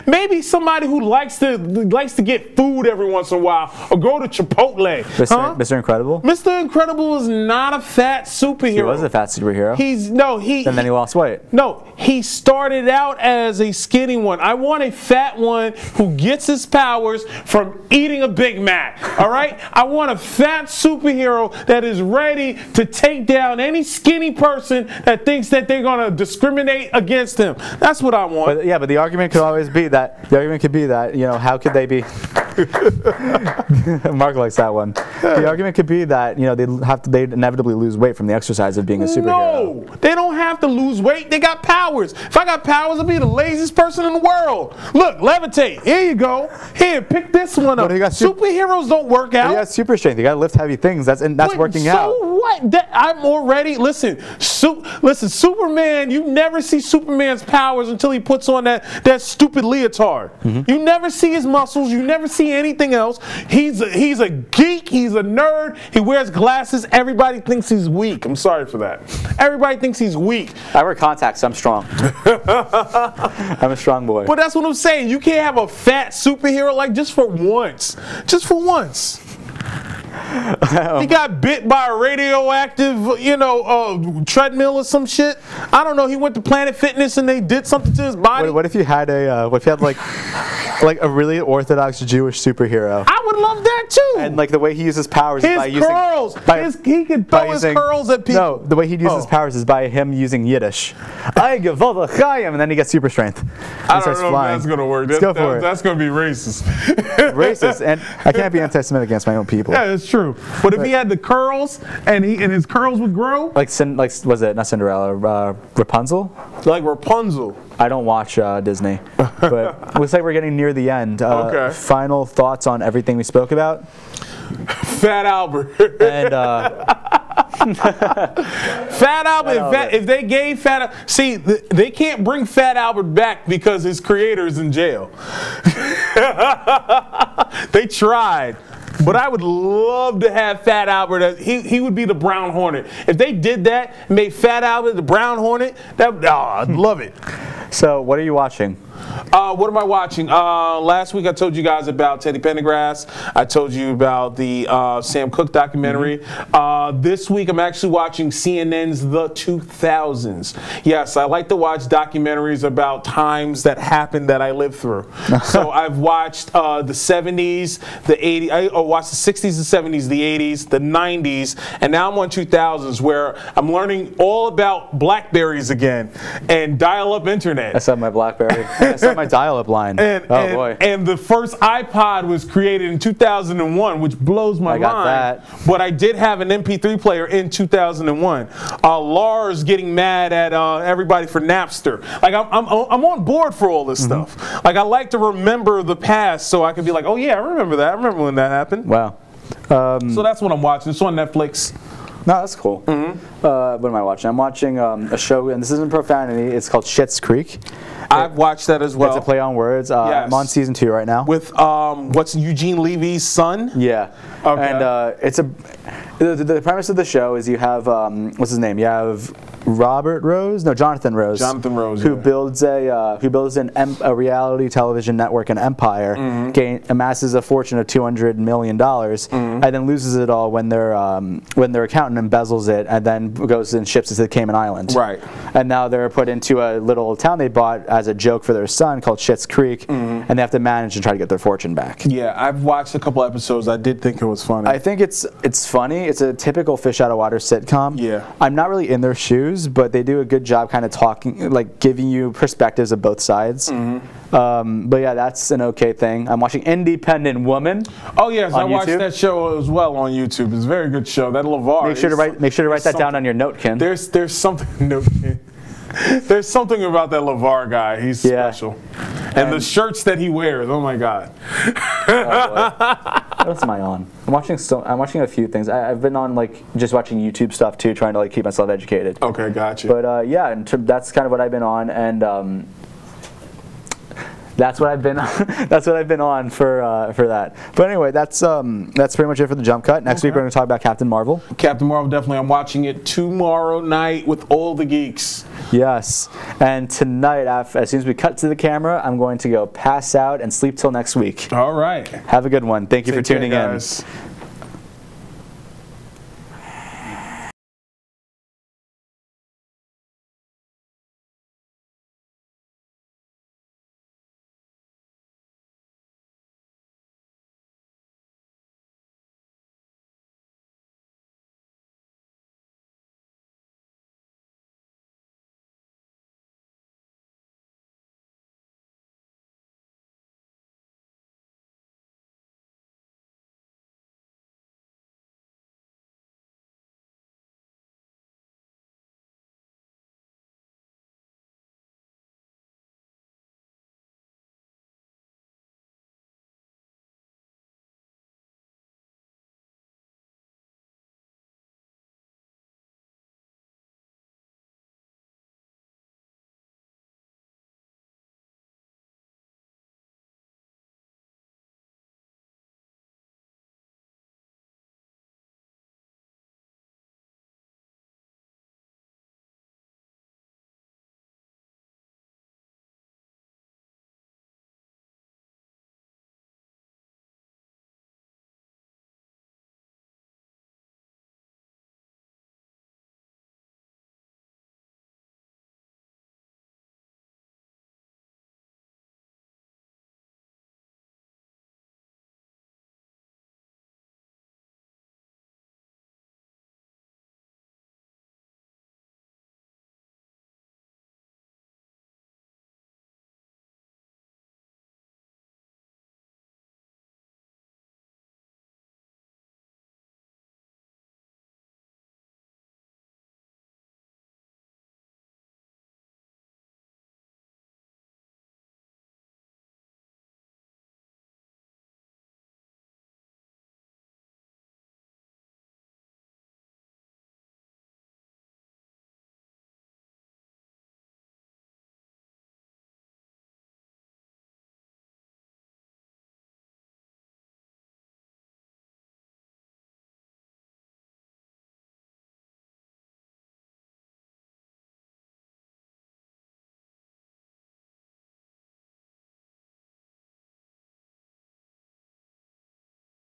Speaker 1: Maybe somebody who likes to get food every once in a while or go to Chipotle.
Speaker 3: Mr. Incredible?
Speaker 1: Mr. Incredible is not a fat superhero.
Speaker 3: He was a fat superhero.
Speaker 1: And
Speaker 3: then he lost weight.
Speaker 1: No, he started out as a skinny one. I want a fat one who gets his powers from eating a Big Mac. All right? I want a fat superhero that is ready to take down any skinny person that thinks that they're going to discriminate against him. That's what I want.
Speaker 3: But the argument could always be that, you know, how could they be Mark likes that one. The argument could be that, you know, they inevitably lose weight from the exercise of being a superhero.
Speaker 1: No, they don't have to lose weight. They got powers. If I got powers, I'd be the laziest person in the world. Look, levitate. Here you go. Here, pick this one up. Superheroes don't work out.
Speaker 3: You got super strength. You got to lift heavy things. That's working out.
Speaker 1: So what? I'm already listen. Superman. You never see Superman's powers until he puts on that stupid leotard. Mm-hmm. You never see his muscles. You never see anything else. He's a geek. He's a nerd. He wears glasses. Everybody thinks he's weak. I'm sorry for that. Everybody thinks he's weak.
Speaker 3: I wear contacts. I'm strong. I'm a strong boy.
Speaker 1: But that's what I'm saying. You can't have a fat superhero like just for once. Just for once. He got bit by a radioactive, treadmill or some shit. I don't know. He went to Planet Fitness and they did something to his body.
Speaker 3: What if you had like like a really orthodox Jewish superhero.
Speaker 1: I would love that too.
Speaker 3: And like the way he uses powers is
Speaker 1: his
Speaker 3: by using
Speaker 1: curls. He could
Speaker 3: by
Speaker 1: throw his
Speaker 3: using-
Speaker 1: curls at people.
Speaker 3: No, the way he uses powers is by him using Yiddish. I give all the chayim, and then he gets super strength. And
Speaker 1: I
Speaker 3: he starts
Speaker 1: don't know
Speaker 3: flying.
Speaker 1: if that's gonna work.
Speaker 3: Let's go for it.
Speaker 1: That's gonna be racist.
Speaker 3: Racist, and I can't be anti-Semitic against my own people.
Speaker 1: Yeah, that's true. But if he had the curls and his curls would grow
Speaker 3: Like was it not Cinderella? Rapunzel?
Speaker 1: like Rapunzel.
Speaker 3: I don't watch Disney, but it looks like we're getting near the end.
Speaker 1: Okay.
Speaker 3: Final thoughts on everything we spoke about,
Speaker 1: Fat Albert.
Speaker 3: and
Speaker 1: Fat Albert. If they gave they can't bring Fat Albert back because his creator is in jail. They tried. But I would love to have Fat Albert. He would be the Brown Hornet. If they did that, made Fat Albert the Brown Hornet, I'd love it.
Speaker 3: so what are you watching?
Speaker 1: What am I watching? Last week I told you guys about Teddy Pendergrass. I told you about the Sam Cooke documentary. This week I'm actually watching CNN's The 2000s. Yes, I like to watch documentaries about times that happened that I lived through. So I've watched the 70s, the 80s. I watched the 60s, the 70s, the 80s, the 90s, and now I'm on 2000s where I'm learning all about Blackberries again and dial-up internet.
Speaker 3: I saw my BlackBerry. I saw my dial-up line. Boy.
Speaker 1: And the first iPod was created in 2001, which blows my
Speaker 3: I got
Speaker 1: mind.
Speaker 3: that.
Speaker 1: But I did have an MP3 player in 2001. Lars getting mad at everybody for Napster. Like I'm on board for all this stuff. Like I like to remember the past so I can be like, oh yeah, I remember that. I remember when that happened.
Speaker 3: Wow.
Speaker 1: So that's what I'm watching. It's on Netflix.
Speaker 3: No, that's cool. What am I watching? I'm watching a show, and this isn't profanity. It's called Schitt's Creek.
Speaker 1: I've watched that as well.
Speaker 3: It's a play on words.
Speaker 1: Yes.
Speaker 3: I'm on season 2 right now.
Speaker 1: With what's Eugene Levy's son?
Speaker 3: Yeah.
Speaker 1: Okay.
Speaker 3: And the premise of the show is you have what's his name? You have Jonathan Rose.
Speaker 1: Jonathan Rose,
Speaker 3: who
Speaker 1: yeah.
Speaker 3: builds a a reality television network, an empire, amasses a fortune of $200 million, and then loses it all when their accountant embezzles it, and then goes and ships it to the Cayman Islands.
Speaker 1: Right.
Speaker 3: And now they're put into a little town they bought as a joke for their son called Schitt's Creek, and they have to manage and try to get their fortune back.
Speaker 1: Yeah, I've watched a couple episodes. I did think it was funny.
Speaker 3: I think it's funny. It's a typical fish out of water sitcom.
Speaker 1: Yeah.
Speaker 3: I'm not really in their shoes, but they do a good job kind of talking, like giving you perspectives of both sides. But yeah, that's an okay thing. I'm watching Independent Woman.
Speaker 1: Oh yes, I watched
Speaker 3: YouTube.
Speaker 1: that show as well on YouTube. It's a very good show. That LeVar.
Speaker 3: Make sure to write that down on your note, Ken.
Speaker 1: There's something. There's something about that LeVar guy. He's special. And the shirts that he wears. Oh my God.
Speaker 3: What else am I on? I'm watching a few things. I've been on like just watching YouTube stuff too, trying to like keep myself educated.
Speaker 1: Okay, gotcha.
Speaker 3: But yeah, that's kind of what I've been on, and that's what I've been on for that. But anyway, that's pretty much it for the jump cut. Next week we're going to talk about Captain Marvel.
Speaker 1: Captain Marvel, definitely. I'm watching it tomorrow night with all the geeks.
Speaker 3: Yes, and tonight, as soon as we cut to the camera, I'm going to go pass out and sleep till next week.
Speaker 1: All right.
Speaker 3: Have a good one. Thank you for tuning in.
Speaker 1: Guys.